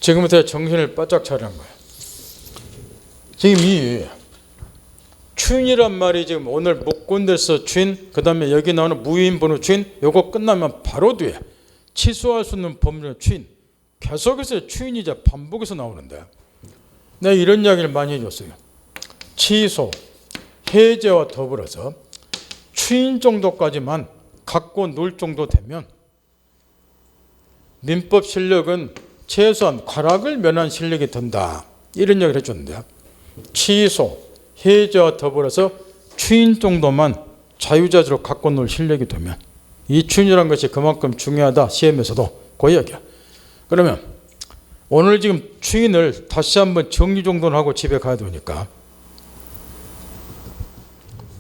지금부터 정신을 바짝 차리는 거예요. 지금 이 추인이란 말이 지금 오늘 목권대서 추인, 그 다음에 여기 나오는 무효인 번호 추인, 요거 끝나면 바로 뒤에 취소할 수 있는 법률 추인, 계속해서 추인이 이제 반복해서 나오는데 내가 이런 이야기를 많이 해줬어요. 취소, 해제와 더불어서 추인 정도까지만 갖고 놀 정도 되면 민법 실력은 최소한 과락을 면한 실력이 된다. 이런 이야기를 해줬는데 취소, 해제와 더불어서 추인 정도만 자유자재로 갖고 놀 실력이 되면 이 추인이라는 것이 그만큼 중요하다. 시험에서도 그 이야기야. 그러면 오늘 지금 추인을 다시 한번 정리 정도는 하고 집에 가야 되니까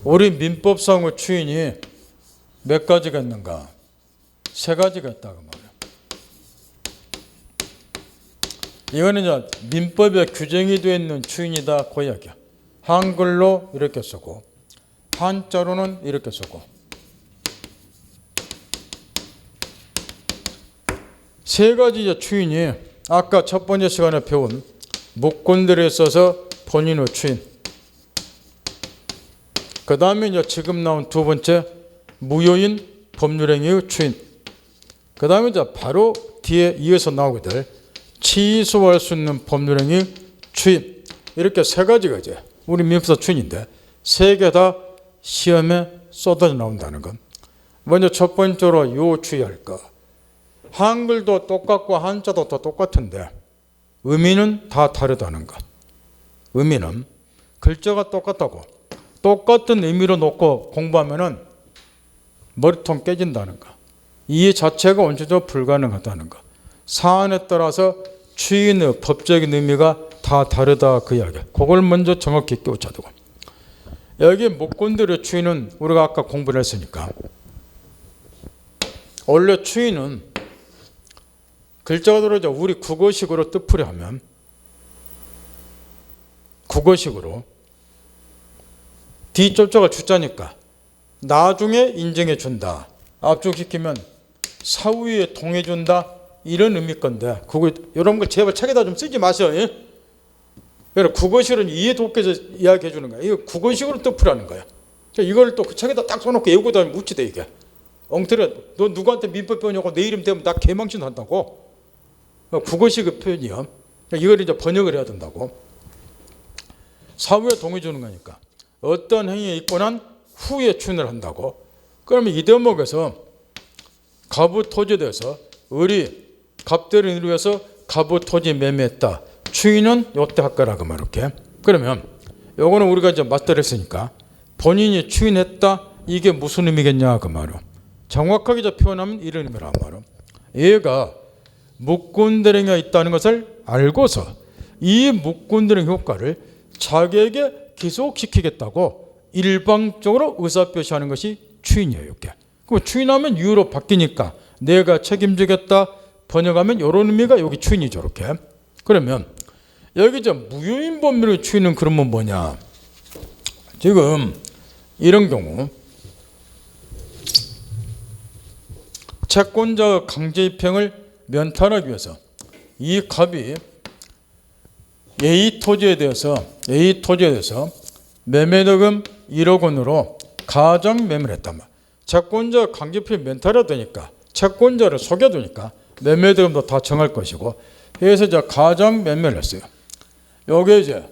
우리 민법상의 추인이 몇 가지가 있는가? 3가지가 있다고 말이야. 이거는 이제 민법에 규정이 되어 있는 추인이다. 그 이야기야. 한글로 이렇게 쓰고 한자로는 이렇게 쓰고 3가지 추인이 아까 첫 번째 시간에 배운 목권들에 있어서 본인의 추인, 그 다음에 이제 지금 나온 두 번째 무효인 법률행위의 추인, 그 다음에 이제 바로 뒤에 이어서 나오게 될 취소할 수 있는 법률행위 추인, 이렇게 3가지가 이제 우리 민법사 추인인데 3개 다 시험에 쏟아져 나온다는 건 먼저 첫 번째로 요 주의할 거. 한글도 똑같고 한자도 다 똑같은데 의미는 다 다르다는 것. 의미는 글자가 똑같다고 똑같은 의미로 놓고 공부하면은 머리통 깨진다는 것. 이해 자체가 원칙적으로 불가능하다는 것. 사안에 따라서 추인의 법적인 의미가 다 다르다 그 이야기야. 그걸 먼저 정확히 깨우쳐야 되고. 여기 목권들의 추인은 우리가 아까 공부를 했으니까 원래 추인은 글자가 들어오자 우리 국어식으로 뜻풀이 하면 국어식으로 뒤쪽자가 주자니까 나중에 인정해 준다. 압축시키면 사후에 통해 준다. 이런 의미 건데 그거 이런 거 제발 책에다 좀 쓰지 마세요. 예? 국어식으로 이해 돕게 이야기해 주는 거야. 이거 국어식으로 뜻풀이하는 거야. 이걸 또 그 책에다 딱 써놓고 외우고 다니면 묻지대 이게. 엉터리야. 너 누구한테 민법 배우냐고 내 이름 대면 나 개망신 한다고. 국어식의 표현이요. 이걸 이제 번역을 해야 된다고. 사후에 동의 주는 거니까. 어떤 행위에 있고 난 후에 추인을 한다고. 그러면 이 대목에서 갑의 토지에 대해서 을이 갑대를 이루어서 갑의 토지 매매했다. 추인은 요때 할 거라고 말할게. 그러면 요거는 우리가 이제 마스터를 했으니까 본인이 추인했다. 이게 무슨 의미겠냐 그 말은. 정확하게 이제 표현하면 이런 의미란 말은. 얘가 목권대행위가 있다는 것을 알고서 이 목권대행 효과를 자기에게 기속시키겠다고 일방적으로 의사표시하는 것이 추인이에요. 이렇게. 그럼 추인하면 유효로 바뀌니까 내가 책임지겠다, 번역하면 이런 의미가 여기 추인이죠. 이렇게. 그러면 여기 저 무효인 법률의 추인은 그러면 뭐냐? 지금 이런 경우 채권자 강제 입행을 면탈하기 위해서 이 갑이 A 토지에 대해서 매매대금 1억 원으로 가장 매매를 했단 말이야. 채권자 강제 입행 면탈해야 되니까 채권자를 속여두니까 매매대금도 다 정할 것이고 그래서 이제 가장 매매를 했어요. 요게 이제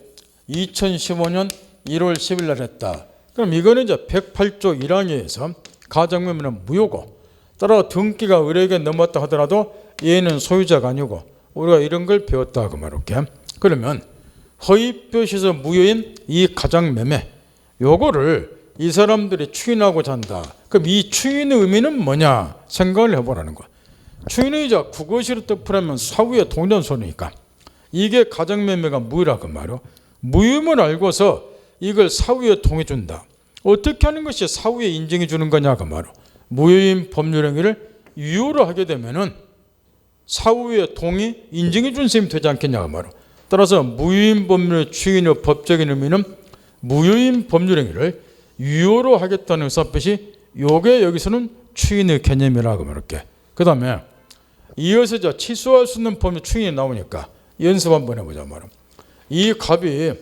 2015년 1월 10일 날 했다. 그럼 이거는 이제 108조 1항에 의해서 가장 매매는 무효고 따라 등기가 의뢰에게 넘었다 하더라도 얘는 소유자가 아니고 우리가 이런 걸 배웠다 그 말이렇게. 그러면 허위표시에서 무효인 이 가장 매매 요거를 이 사람들이 추인하고자 한다. 그럼 이 추인의 의미는 뭐냐 생각을 해보라는 거야. 추인의 이자 국어시로 뜻풀하면 사후의 동전손이니까 이게 가장 매매가 무효라고 말이야. 무효임을 알고서 이걸 사후에 통해준다. 어떻게 하는 것이 사후에 인정해 주는 거냐고 말이야. 무효인 법률행위를 유효로 하게 되면은 사후에 동의 인정해 준 셈이 되지 않겠냐고 말이야. 따라서 무효인 법률의 추인의 법적인 의미는 무효인 법률행위를 유효로 하겠다는 의사표시 요게 여기서는 추인의 개념이라고 말할게. 그 다음에 이어서 저 취소할 수 있는 법률 추인이 나오니까 연습 한번 해보자 말이야. 이 갑이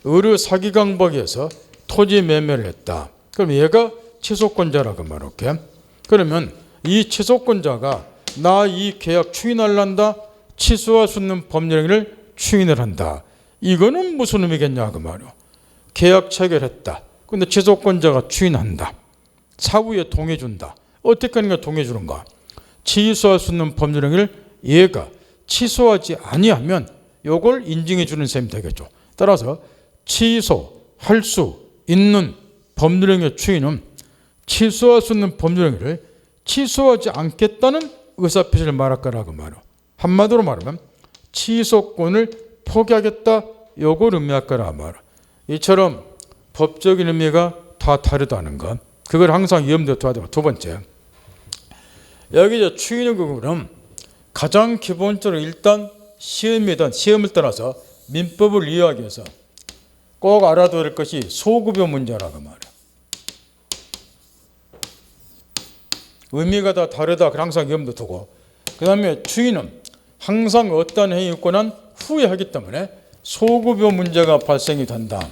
의뢰 사기 강박에서 토지 매매를 했다. 그럼 얘가 취소권자라고 말할게. 그러면 이 취소권자가 나 이 계약 추인하려한다. 취소할 수 있는 법률행위를 추인을 한다. 이거는 무슨 의미겠냐 그 말이야. 계약 체결했다. 근데 취소권자가 추인한다. 사후에 동의해준다. 어떻게 하는 게 동의해주는가? 취소할 수 있는 법률행위를 얘가 취소하지 아니하면 요걸 인정해주는 셈이 되겠죠. 따라서 취소할 수 있는 법률행위 추인은 취소할 수 있는 법률행위를 취소하지 않겠다는 의사표시를 말할 거라고 말이야. 한마디로 말하면 취소권을 포기하겠다 요걸 의미할 거라 말이야. 이처럼 법적인 의미가 다 다르다는 것. 그걸 항상 염두에 둬야 되고 두 번째 여기 이제 추인의 경우는 가장 기본적으로 일단 시험을 따라서 민법을 이해하기 위해서 꼭 알아둬야 할 것이 소급여 문제라고 말이야. 의미가 다 다르다. 항상 염두 두고 그 다음에 추인은 항상 어떤 행위 있고 난 후에 하기 때문에 소급여 문제가 발생이 된다.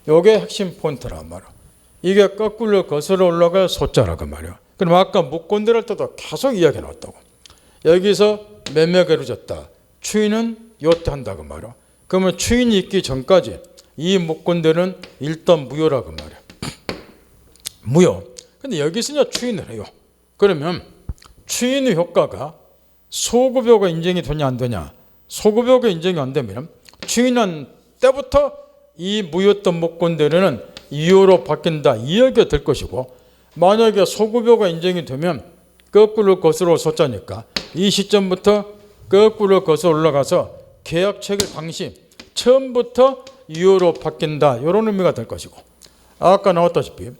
이게 핵심 포인트란 말이야. 이게 거꾸로 거슬러 올라갈 소자라고 말이야. 그럼 아까 무권들 할 때도 계속 이야기 나왔다고. 여기서 매매가 이루어졌다. 추인은 요때 한다고 말이야. 그러면 추인이 있기 전까지 이 무권들은 일단 무효라고 말이야. 무효. 근데 여기서 이제 추인을 해요. 그러면 추인의 효과가 소급여가 인정이 되냐 안 되냐. 소급여가 인정이 안 되면 추인한 때부터 이 무효였던 무권들은 유효로 바뀐다. 이 얘기가 될 것이고 만약에 소급여가 인정이 되면 거꾸로 거슬러 솟자니까 이 시점부터 거꾸로 거슬러 올라가서 계약 체결 당시 처음부터 유효로 바뀐다. 이런 의미가 될 것이고 아까 나왔다시피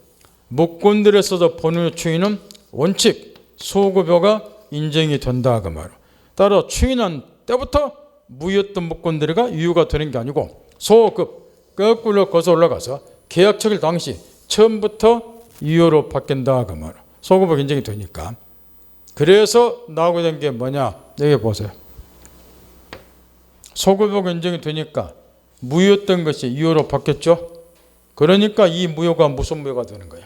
무권들에서도 본의 추인은 원칙 소급여가 인정이 된다 그 말이야. 따라 추인한 때부터 무효였던 무권들이가 유효가 되는 게 아니고 소급 거꾸로 거슬러 올라가서 계약 체결 당시 처음부터 유효로 바뀐다 그 말이야. 소급여가 인정이 되니까. 그래서 나오게 된 게 뭐냐? 여기 보세요. 소급여가 인정이 되니까 무효였던 것이 유효로 바뀌었죠. 그러니까 이 무효가 무슨 무효가 되는 거야?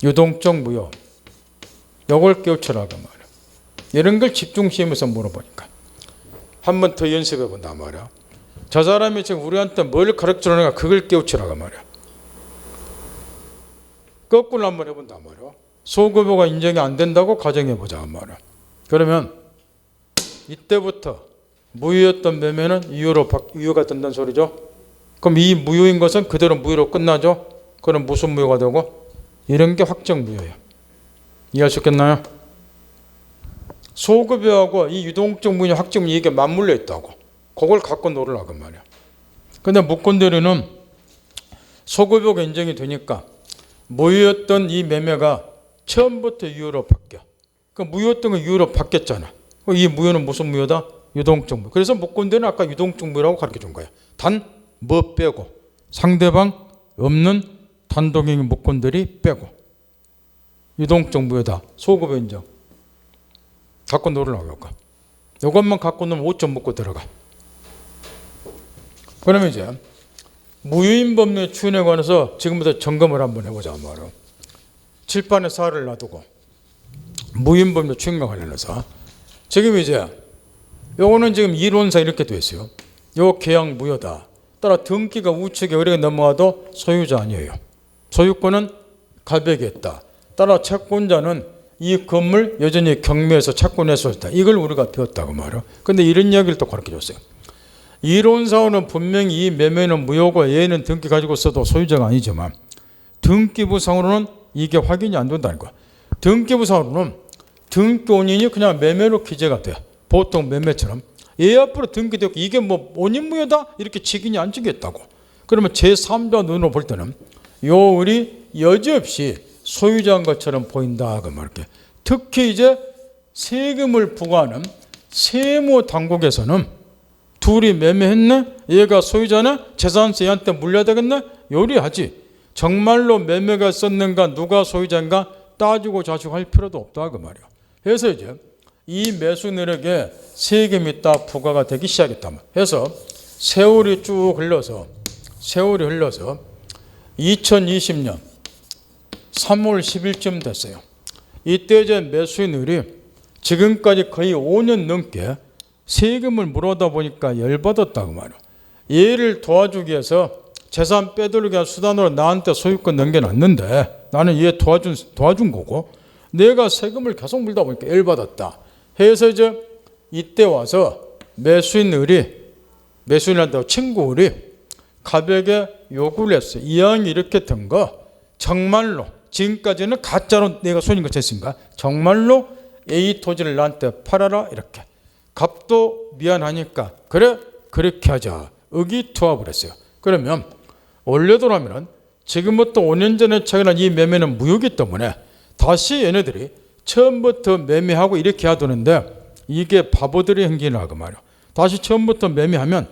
유동적 무효. 이걸 깨우쳐라고 말이야. 이런 걸 집중시험에서 물어보니까 한 번 더 연습해 본단 말이야. 저 사람이 지금 우리한테 뭘 가르쳐주는가 그걸 깨우쳐라고 말이야. 거꾸로 한번 해본단 말이야. 소급여가 인정이 안 된다고 가정해보자 말이야. 그러면 이때부터 무효였던 매매는 유효가 된다는 소리죠. 그럼 이 무효인 것은 그대로 무효로 끝나죠. 그럼 무슨 무효가 되고? 이런 게 확정 무효예요. 이해할 수 있겠나요? 소급여하고 이 유동적 무효 확정 무효 이게 맞물려 있다고. 그걸 갖고 놀으라고 말이야. 근데 무권대리는 소급여가 인정이 되니까 무효였던 이 매매가 처음부터 유효로 바뀌어. 그 무효였던 건 유효로 바뀌었잖아. 이 무효는 무슨 무효다? 유동적 무효. 그래서 목권대는 아까 유동적 무효라고 가르쳐 준 거예요. 단 뭐 빼고 상대방 없는 단독행위 목권들이 빼고 유동적 무효다. 소급의 인정. 갖고 놀으라고 할까? 이것만 갖고 놓으면 5점 먹고 들어가. 그러면 이제 무효인 법률 추인에 관해서 지금부터 점검을 한번 해보자 말이야. 칠판에 사를 놔두고 무효인 법률 추인과 관련해서 지금 이제 요거는 지금 이론상 이렇게 되어 있어요. 요 계약 무효다. 따라 등기가 우측에 의뢰가 넘어와도 소유자 아니에요. 소유권은 가백에 있다. 따라 채권자는 이 건물 여전히 경매에서 채권했을 때 이걸 우리가 배웠다고 말이야. 근데 이런 이야기를 또 가르쳐 줬어요. 이론상으로는 분명히 이 매매는 무효고 얘는 등기 가지고 있어도 소유자가 아니지만 등기부상으로는 이게 확인이 안 된다는 거야. 등기부상으로는 등기 원인이 그냥 매매로 기재가 돼. 보통 매매처럼. 얘 앞으로 등기되고 이게 뭐 원인 무효다? 이렇게 직인이 안 지겠다고. 그러면 제3자 눈으로 볼 때는 요 을이 여지없이 소유자인 것처럼 보인다. 그 말이야. 특히 이제 세금을 부과하는 세무 당국에서는 둘이 매매했네? 얘가 소유자네? 재산세 얘한테 물려야 되겠네? 요리하지. 정말로 매매가 있었는가 누가 소유자인가 따지고 자식할 필요도 없다. 그 말이야. 그래서 이제 이 매수인에게 세금이 딱 부과가 되기 시작했다. 해서 세월이 쭉 흘러서 2020년 3월 10일쯤 됐어요. 이때 이제 매수인들이 지금까지 거의 5년 넘게 세금을 물어다 보니까 열받았다고 말이야. 얘를 도와주기 위해서 재산 빼돌리기 위한 수단으로 나한테 소유권 넘겨놨는데 나는 얘 도와준 거고 내가 세금을 계속 물다 보니까 열받았다. 해서 이제 이때 와서 매수인한테 친구들이 가백에 요구를 했어요. 이왕 이렇게 된 거 정말로 지금까지는 가짜로 내가 손인 것 했으니까 정말로 A 토지를 나한테 팔아라 이렇게. 값도 미안하니까 그래 그렇게 하자. 의기투합을 했어요. 그러면 원래대로라면 지금부터 5년 전에 체결한 이 매매는 무효이기 때문에 다시 얘네들이 처음부터 매매하고 이렇게 해야 되는데 이게 바보들의 행진이라고 말이야. 다시 처음부터 매매하면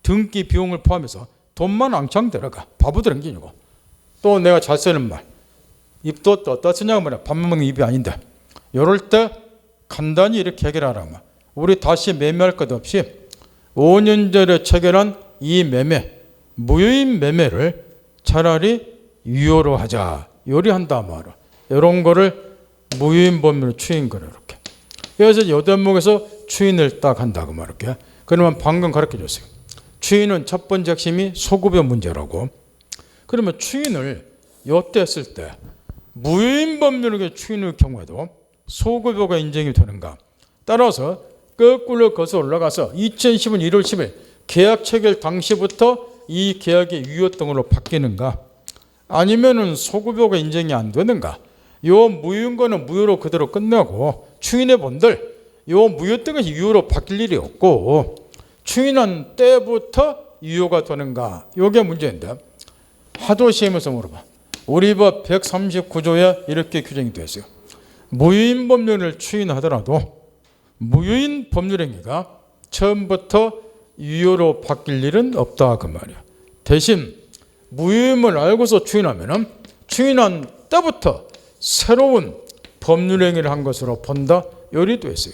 등기 비용을 포함해서 돈만 왕창 들어가. 바보들 행진이고. 또 내가 잘 쓰는 말. 입도 또 어디다 쓰냐고 말이야. 밥만 먹는 입이 아닌데. 이럴 때 간단히 이렇게 해결하라고 말이야. 우리 다시 매매할 것 없이 5년 전에 체결한 이 매매, 무효인 매매를 차라리 유효로 하자. 요리한다 말이야. 이런 거를 무효인 법률 추인 거를 이렇게. 그래서 요 대목에서 추인을 딱 한다고 말할게. 그러면 방금 가르쳐 줬어요. 추인은 첫 번째 핵심이 소급의 문제라고. 그러면 추인을 요때 했을 때 무효인 법률의 추인의 경우에도 소급여가 인정이 되는가. 따라서 거꾸로 거슬러 올라가서 2010년 1월 10일 계약 체결 당시부터 이 계약이 유효등으로 바뀌는가. 아니면은 소급여가 인정이 안 되는가. 요 무효인 거는 무효로 그대로 끝내고 추인해 본들 요 무효된 것이 유효로 바뀔 일이 없고 추인한 때부터 유효가 되는가. 요게 문제인데 하도 시험에서 물어봐. 우리 법 139조에 이렇게 규정이 되어 있어요. 무효인 법률을 추인하더라도 무효인 법률행위가 처음부터 유효로 바뀔 일은 없다 그 말이야. 대신 무효임을 알고서 추인하면은 추인한 때부터 새로운 법률행위를 한 것으로 본다. 요리도 했어요.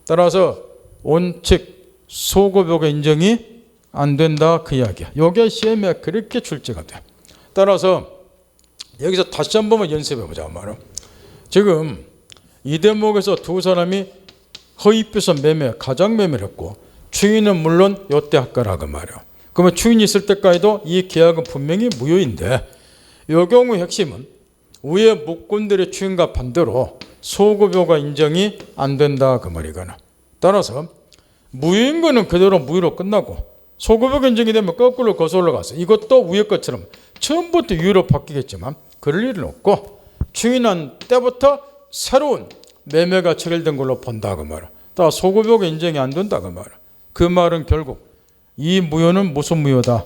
따라서 원칙 소급여가 인정이 안 된다 그 이야기야. 요게 시험에 그렇게 출제가 돼. 따라서 여기서 다시 한번 연습해 보자 말이야. 지금 이 대목에서 두 사람이 허위표서 매매, 가장 매매를 했고 추인은 물론 요때 할까라고 말이야. 그러면 추인이 있을 때까지도 이 계약은 분명히 무효인데 이 경우 핵심은 위에 목권들의 추인과 반대로 소급여가 인정이 안 된다 그 말이거나. 따라서 무효인 거는 그대로 무효로 끝나고 소급여가 인정이 되면 거꾸로 거슬러 올라가서 이것도 위에 것처럼 처음부터 유효로 바뀌겠지만 그럴 일은 없고 추인한 때부터 새로운 매매가 체결된 걸로 본다 그 말이야. 따라 소급여가 인정이 안 된다 그 말이야. 그 말은 결국 이 무효는 무슨 무효다.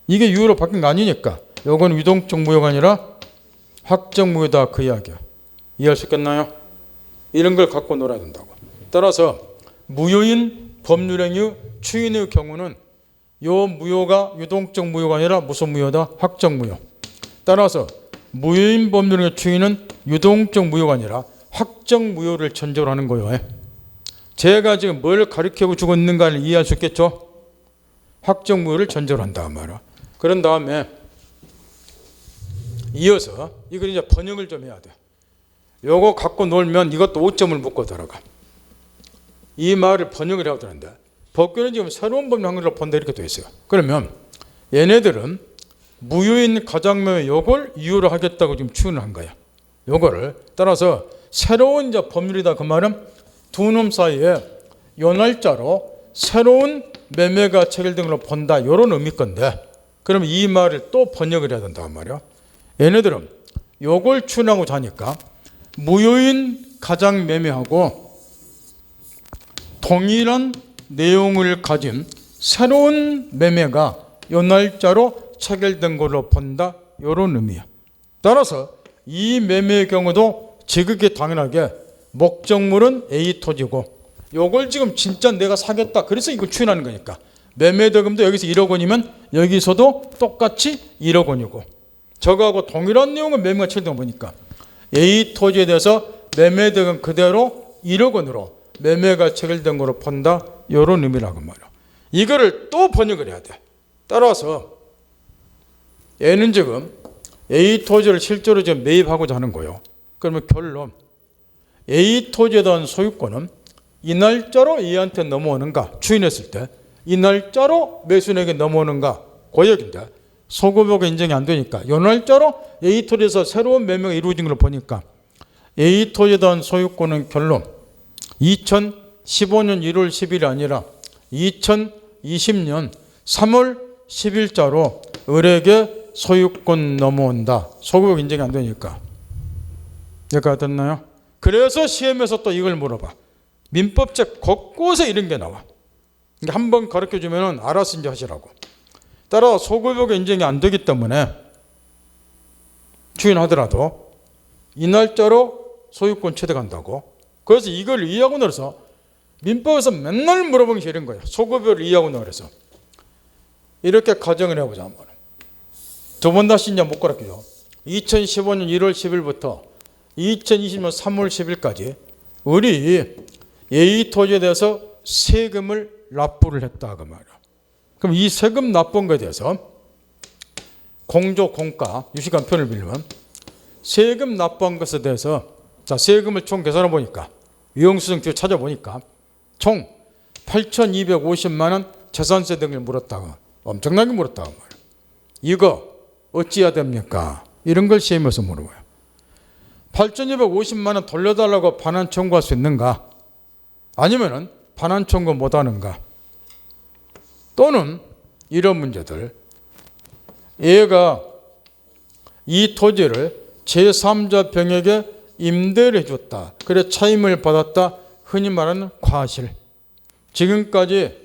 이게 유효로 바뀐 거 아니니까 이건 유동적 무효가 아니라 확정 무효다 그 이야기야. 이해할 수 있겠나요? 이런 걸 갖고 놀아야 된다고. 따라서 무효인 법률행위 추인의 경우는 요 무효가 유동적 무효가 아니라 무슨 무효다? 확정 무효. 따라서 무효인 법률행위 추인은 유동적 무효가 아니라 확정 무효를 전제로 하는 거예요. 제가 지금 뭘 가르쳐주고 있는가를 이해할 수 있겠죠? 확정 무효를 전제로 한다 말이야. 그런 다음에 이어서 이걸 이제 번역을 좀 해야 돼. 요거 갖고 놀면 이것도 5점을 묶고 들어가. 이 말을 번역을 해야 되는데 법규는 지금 새로운 법률 한글로 본다 이렇게 돼 있어요. 그러면 얘네들은 무효인 가장명의 요걸 이유로 하겠다고 지금 추인을 한 거야. 요거를 따라서 새로운 이제 법률이다 그 말은 두 놈 사이에 요 날짜로 새로운 매매가 체결된 걸로 본다 이런 의미 건데 그러면 이 말을 또 번역을 해야 된단 말이야. 얘네들은 요걸 추인하고자 하니까 무효인 가장 매매하고 동일한 내용을 가진 새로운 매매가 요 날짜로 체결된 걸로 본다 이런 의미야. 따라서 이 매매의 경우도 지극히 당연하게 목적물은 A 토지고 요걸 지금 진짜 내가 사겠다 그래서 이걸 추인하는 거니까 매매 대금도 여기서 1억 원이면 여기서도 똑같이 1억 원이고 저거하고 동일한 내용의 매매가 체결된 거 보니까 A 토지에 대해서 매매 대금 그대로 1억 원으로 매매가 체결된 거로 본다 이런 의미라고 말이야. 이거를 또 번역을 해야 돼. 따라서 얘는 지금 A 토지를 실제로 지금 매입하고자 하는 거예요. 그러면 결론 A 토지에 대한 소유권은 이 날짜로 A한테 넘어오는가 추인했을 때 이 날짜로 매수인에게 넘어오는가 고역인데 소급요가 인정이 안 되니까 이 날짜로 A 토지에서 새로운 매매가 이루어진 걸 보니까 A 토지에 대한 소유권은 결론 2015년 1월 10일이 아니라 2020년 3월 10일자로 을에게 소유권 넘어온다. 소급요가 인정이 안 되니까. 여기까지 됐나요? 그래서 시험에서 또 이걸 물어봐. 민법책 곳곳에 이런 게 나와. 한번 가르쳐주면 알아서 이제 하시라고. 따라 소급요가 인정이 안 되기 때문에 추인하더라도 이 날짜로 소유권 취득한다고. 그래서 이걸 이해하고 나서 민법에서 맨날 물어보기 싫은 거예요. 소급요를 이해하고 나서 이렇게 가정을 해보자. 두 번 다시 이제 못 가르쳐줘. 2015년 1월 10일부터 2020년 3월 10일까지 우리 A 토지에 대해서 세금을 납부를 했다 그 말이야. 그럼 이 세금 납부한 거에 대해서 공조 공가 유시간 표현을 빌리면 세금 납부한 것에 대해서 자 세금을 총 계산해 보니까 위험수정 뒤에 찾아보니까 총 8,250만 원 재산세 등을 물었다고 엄청나게 물었다고 말이야. 이거 어찌해야 됩니까? 이런 걸 시험에서 물어봐요. 8,250만 원 돌려달라고 반환 청구할 수 있는가? 아니면은 반환 청구 못하는가? 또는 이런 문제들 얘가 이 토지를 제3자 병에게 임대를 해줬다. 그래 차임을 받았다. 흔히 말하는 과실. 지금까지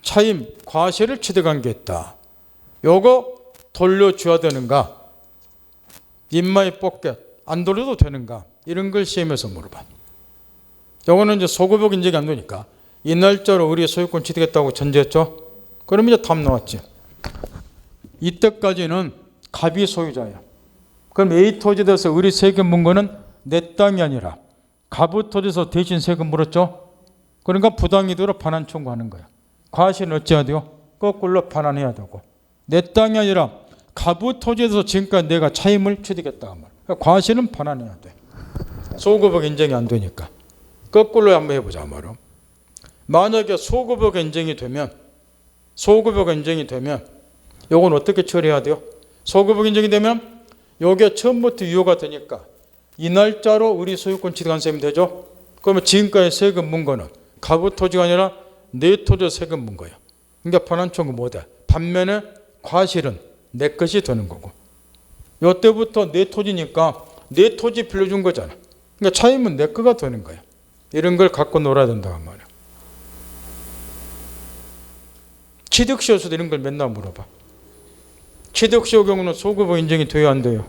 차임 과실을 취득한 게 있다. 요거 돌려줘야 되는가? 입마에 뽑게 안 돌려도 되는가? 이런 걸 시험에서 물어봐. 요거는 이제 소급요가 인정이 안 되니까 이 날짜로 우리의 소유권 취득했다고 전제했죠. 그럼 이제 답 나왔지. 이때까지는 갑이 소유자야. 그럼 A 토지에 대해서 우리 세금 문거는 내 땅이 아니라 갑의 토지에서 대신 세금 물었죠. 그러니까 부당이대로 반환 청구하는 거야. 과실은 어찌해야 돼요? 거꾸로 반환해야 되고 내 땅이 아니라 갑의 토지에서 지금까지 내가 차임을 취득했다. 그러니까 과실은 반환해야 돼. 소급요가 인정이 안 되니까. 거꾸로 한번 해보자 말이야. 만약에 소급요가 인정이 되면 요건 어떻게 처리해야 돼요? 소급요가 인정이 되면 요게 처음부터 유효가 되니까 이 날짜로 우리 소유권 취득한 셈이 되죠. 그러면 지금까지 세금 문거는 갑의 토지가 아니라 내 토지에서 세금 문거야. 그러니까 반환 청구 못해. 반면에 과실은 내 것이 되는 거고. 요때부터 내 토지니까 내 토지 빌려준 거잖아. 그러니까 차임은 내 거가 되는 거야. 이런 걸 갖고 놀아야 된다고 말이야. 취득시효에서도 이런 걸 맨날 물어봐. 취득시효 경우는 소급요 인정이 돼야 안 돼요.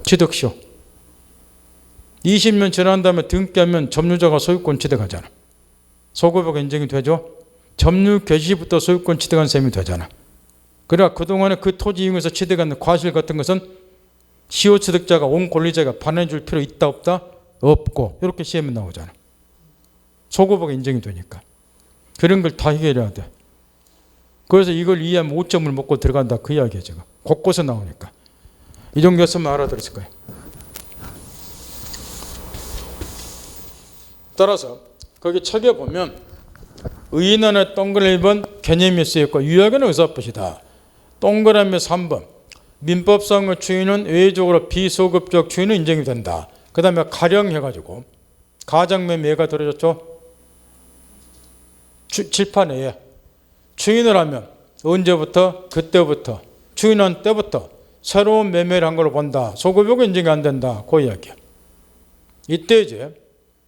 취득시효. 20년 지난 다음에 등기하면 점유자가 소유권 취득하잖아. 소급약 인정이 되죠. 점유 개시부터 소유권 취득한 셈이 되잖아. 그러나 그동안에 그 토지 이용해서 취득한 과실 같은 것은 시효 취득자가 온 권리자가 반환해 줄 필요 있다 없다? 없고 이렇게 시험에 나오잖아. 소급약 인정이 되니까. 그런 걸 다 해결해야 돼. 그래서 이걸 이해하면 5점을 먹고 들어간다 그 이야기예요. 제가 곳곳에 나오니까. 이 정도였으면 알아들었을 거예요. 따라서 거기 책에 보면 의인안에 동그라미 1번 개념이 쓰였고 유효하게는 의사뜻이다. 동그라미 3번 민법상의 추인은 외적으로 비소급적 추인은 인정이 된다. 그 다음에 가령해가지고 가장매매가 들어졌죠. 칠판에 추인을 하면 언제부터? 그때부터 추인한 때부터 새로운 매매를 한 걸로 본다. 소급요구 인정이 안 된다. 그 이야기야. 이때 이제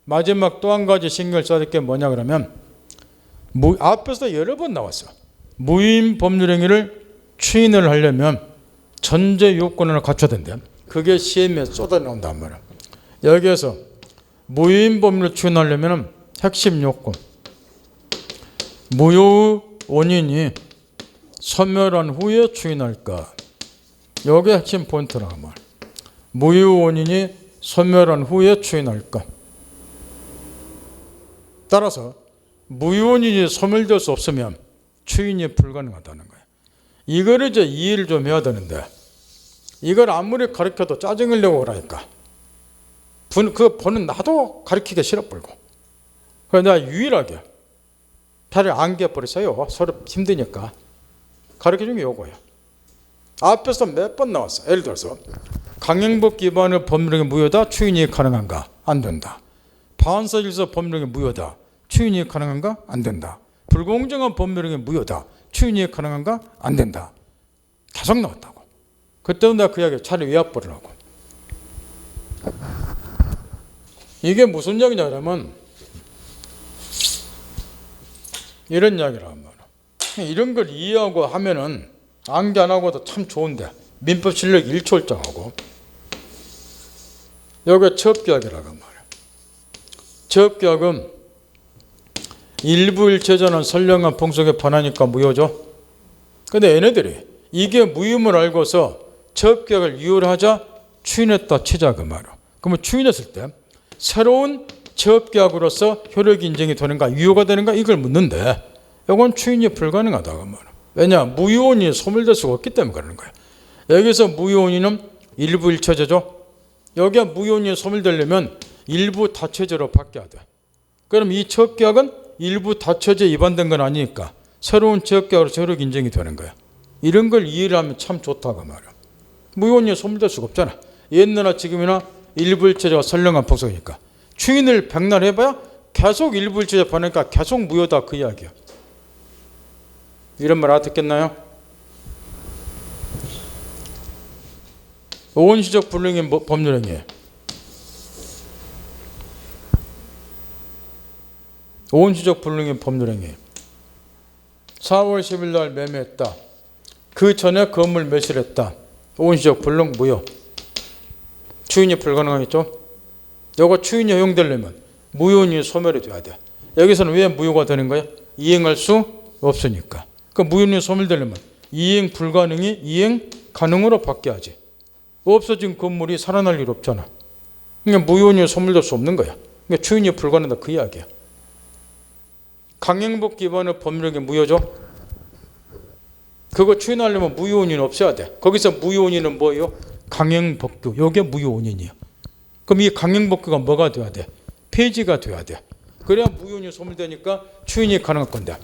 마지막 또 한 가지 신경을 써야 될 게 뭐냐 그러면 앞에서 여러 번 나왔어. 무임 법률행위를 추인을 하려면 전제 요건을 갖춰야 된대. 그게 시험에 쏟아나온단 말이야. 여기에서 무임 법률을 추인하려면 핵심 요건 무효의 원인이 소멸한 후에 추인할까. 여기 핵심 포인트라고 말이야. 무효의 원인이 소멸한 후에 추인할까. 따라서 무효원인이 소멸될 수 없으면 추인이 불가능하다는 거예요. 이거를 이제 이해를 좀 해야 되는데 이걸 아무리 가르쳐도 짜증을 내고 그러니까 그거 보는 나도 가르치기 싫어 불고. 그래서 내가 유일하게 차라리 안 깨버렸어요. 서로 힘드니까. 가르쳐준 게 요거예요. 앞에서 몇 번 나왔어. 예를 들어서 강행법 기반의 법률행위 무효다. 추인이 가능한가? 안 된다. 반사질서 법률행위 무효다. 추인이 가능한가? 안 된다. 불공정한 법률행위 무효다. 추인이 가능한가? 안 된다. 계속 나왔다고. 그때도 내가 그 이야기 차라리 외워버리라고. 이게 무슨 이야기냐면 이런 이야기를 하면 이런 걸 이해하고 하면은 암기 안 하고도 참 좋은데 민법 실력 일초월장하고 여기 처업계약이라고 말이야. 처업계약은 일부 일체전환 선량한 풍속에 반하니까 무효죠. 근데 얘네들이 이게 무효임을 알고서 처업계약을 유효하자 추인했다 치자 그 말이야. 그러면 추인했을 때 새로운 처업계약으로서 효력이 인정이 되는가 유효가 되는가 이걸 묻는데 이건 추인이 불가능하다 그 말이야. 왜냐 무효원이 소멸될 수가 없기 때문에 그러는 거야. 여기서 무효원인은 일부 일체제죠. 여기가 무효원이 소멸되려면 일부 다체제로 바뀌어야 돼. 그럼 이 처업계약은 일부 다체제 위반된 건 아니니까 새로운 처업계약으로서 효력 인정이 되는 거야. 이런 걸 이해를 하면 참 좋다고 말이야. 무효원이 소멸될 수가 없잖아. 옛날이나 지금이나 일부 일체제가 선량한 폭소니까 추인을 백날 해봐야 계속 일부 일체제 반하니까 계속 무효다 그 이야기야. 이런 말 알아듣겠나요? 오원시적 불능의 법률행위. 오원시적 불능의 법률행위. 4월 10일 날 매매했다. 그 전에 건물 매수했다. 오원시적 불능 무효. 추인이 불가능하겠죠? 이거 추인이 허용되려면 무효인이 소멸이 돼야 돼. 여기서는 왜 무효가 되는 거야? 이행할 수 없으니까. 그 무효인이 소멸되려면 이행 불가능이 이행 가능으로 바뀌어야지. 없어진 건물이 살아날 일 없잖아. 그러니까 무효인이 소멸될 수 없는 거야. 그러니까 추인이 불가능하다 그 이야기야. 강행법 기반의 법률행위 무효죠. 그거 추인하려면 무효원인이 없어야 돼. 거기서 무효원인은 뭐예요? 강행법규. 이게 무효원인이야. 그럼 이 강행법규가 뭐가 돼야 돼? 폐지가 돼야 돼. 그래야 무효원인이 소멸되니까 추인이 가능할 건데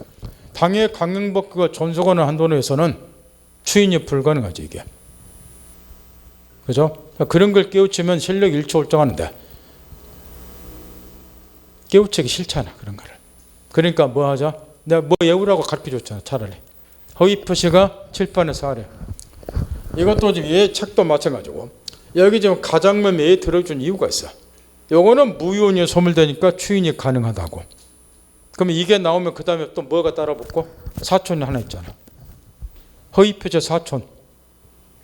당의 강행법규가 존속하는 한도에서는 추인이 불가능하지 이게. 그죠? 그런 걸 깨우치면 실력 일초월장하는데 깨우치기 싫잖아 그런 거를. 그러니까 뭐 하자? 내가 뭐 외우라고 가르쳐줬잖아 차라리. 허위표시가 칠판에서 하래. 이것도 지금 얘 책도 마찬가지고 여기 지금 가장매매에 들어준 이유가 있어. 요거는 무효인이 소멸되니까 추인이 가능하다고. 그러면 이게 나오면 그 다음에 또 뭐가 따라붙고? 사촌이 하나 있잖아. 허위표시 사촌,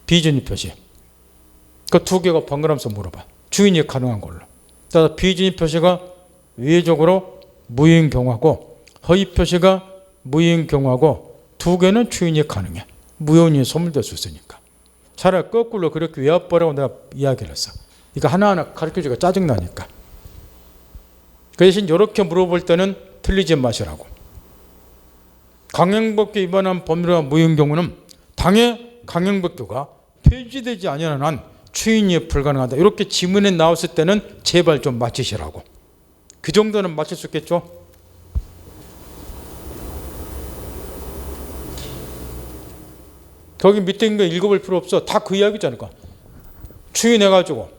비준위 표시. 그 두 개가 번갈아서 물어봐. 추인이 가능한 걸로. 비준위 표시가 외적으로 무효인 경우하고 허위 표시가 무효인 경우하고 두 개는 추인이 가능해. 무효인이 소멸될 수 있으니까. 차라리 거꾸로 그렇게 외워보라고 내가 이야기를 했어. 이거 하나하나 가르쳐주기가 짜증나니까. 그 대신 이렇게 물어볼 때는 틀리지 마시라고. 강행법규 위반한 법률가 무효인 경우는 당해 강행법규가 폐지되지 아니하는 한 추인이 불가능하다. 이렇게 지문에 나왔을 때는 제발 좀 맞히시라고. 그 정도는 맞힐 수 있겠죠? 거기 밑에 있는 거 읽어볼 필요 없어. 다 그 이야기잖아. 추인해가지고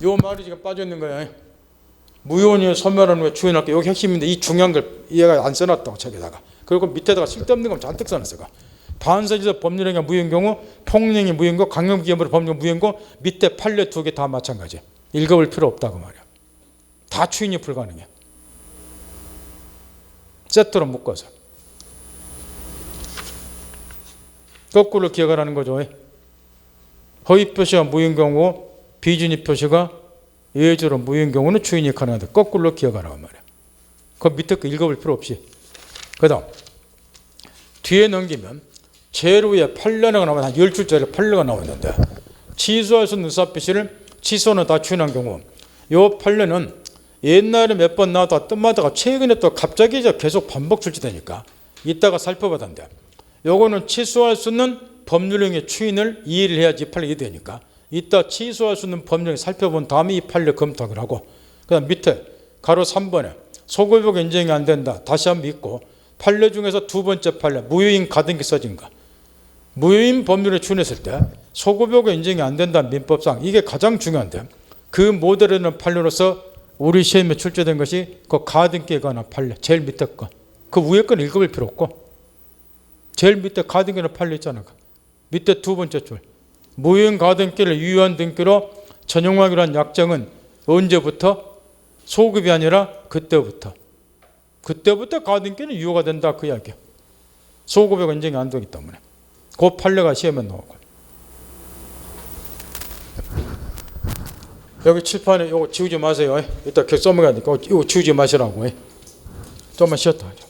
요 말이 지금 빠져있는 거야. 무효인이 소멸하는 거 추인할게. 여기 핵심인데 이 중요한 걸 얘가 안 써놨다고 책에다가. 그리고 밑에다가 쓸데없는 건 잔뜩 써놨어. 반사지에서 법률행위가 무효인 경우, 폭행이 무효인 경우, 강형기염으로 법률 무효인 경우, 밑에 판례 두 개 다 마찬가지. 읽어볼 필요 없다고 말이야. 다 추인이 불가능해. 세트로 묶어서. 거꾸로 기억하라는 거죠. 허위 표시가 무효인 경우, 비준위 표시가 예외적으로 무효인 경우는 추인이 가능하다. 거꾸로 기억하라고 말이야. 그 밑에 거 읽어볼 필요 없이. 그 다음 뒤에 넘기면 제일 위에 판례가 나오면 한 10줄짜리 판례가 나오는데 취소할 수 있는 의사표시를 취소는 다 추인한 경우 이 판례는 옛날에 몇 번 나왔다 뜸마다가 최근에 또 갑자기 계속 반복 출제되니까 이따가 살펴봐던데 요거는 취소할 수 있는 법률행위 추인을 이해를 해야지 판례가 되니까 이따 취소할 수 있는 법률을 살펴본 다음에 이 판례 검토를 하고 그 다음 밑에 가로 3번에 소급욕 인정이 안 된다. 다시 한번 읽고 판례 중에서 두 번째 판례 무효인 가등기 써진 거. 무효인 법률을 추인했을 때 소급욕 인정이 안 된다는 민법상 이게 가장 중요한데 그 모델에는 판례로서 우리 시험에 출제된 것이 그 가등기에 관한 판례 제일 밑에 거. 그 위에 건 읽어볼 필요 없고 제일 밑에 가등기는 판례 있잖아. 밑에 두 번째 줄. 무효인 가등기를 유효한 등기로 전용하기로 한 약정은 언제부터? 소급이 아니라 그때부터. 그때부터 가등기는 유효가 된다 그 이야기야. 소급액 인정이 안 되기 때문에. 그 판례가 시험에 나오고. 여기 칠판에 이거 지우지 마세요. 이따 계속 써먹어야 되니까 이거 지우지 마시라고. 좀만 쉬었다 하죠.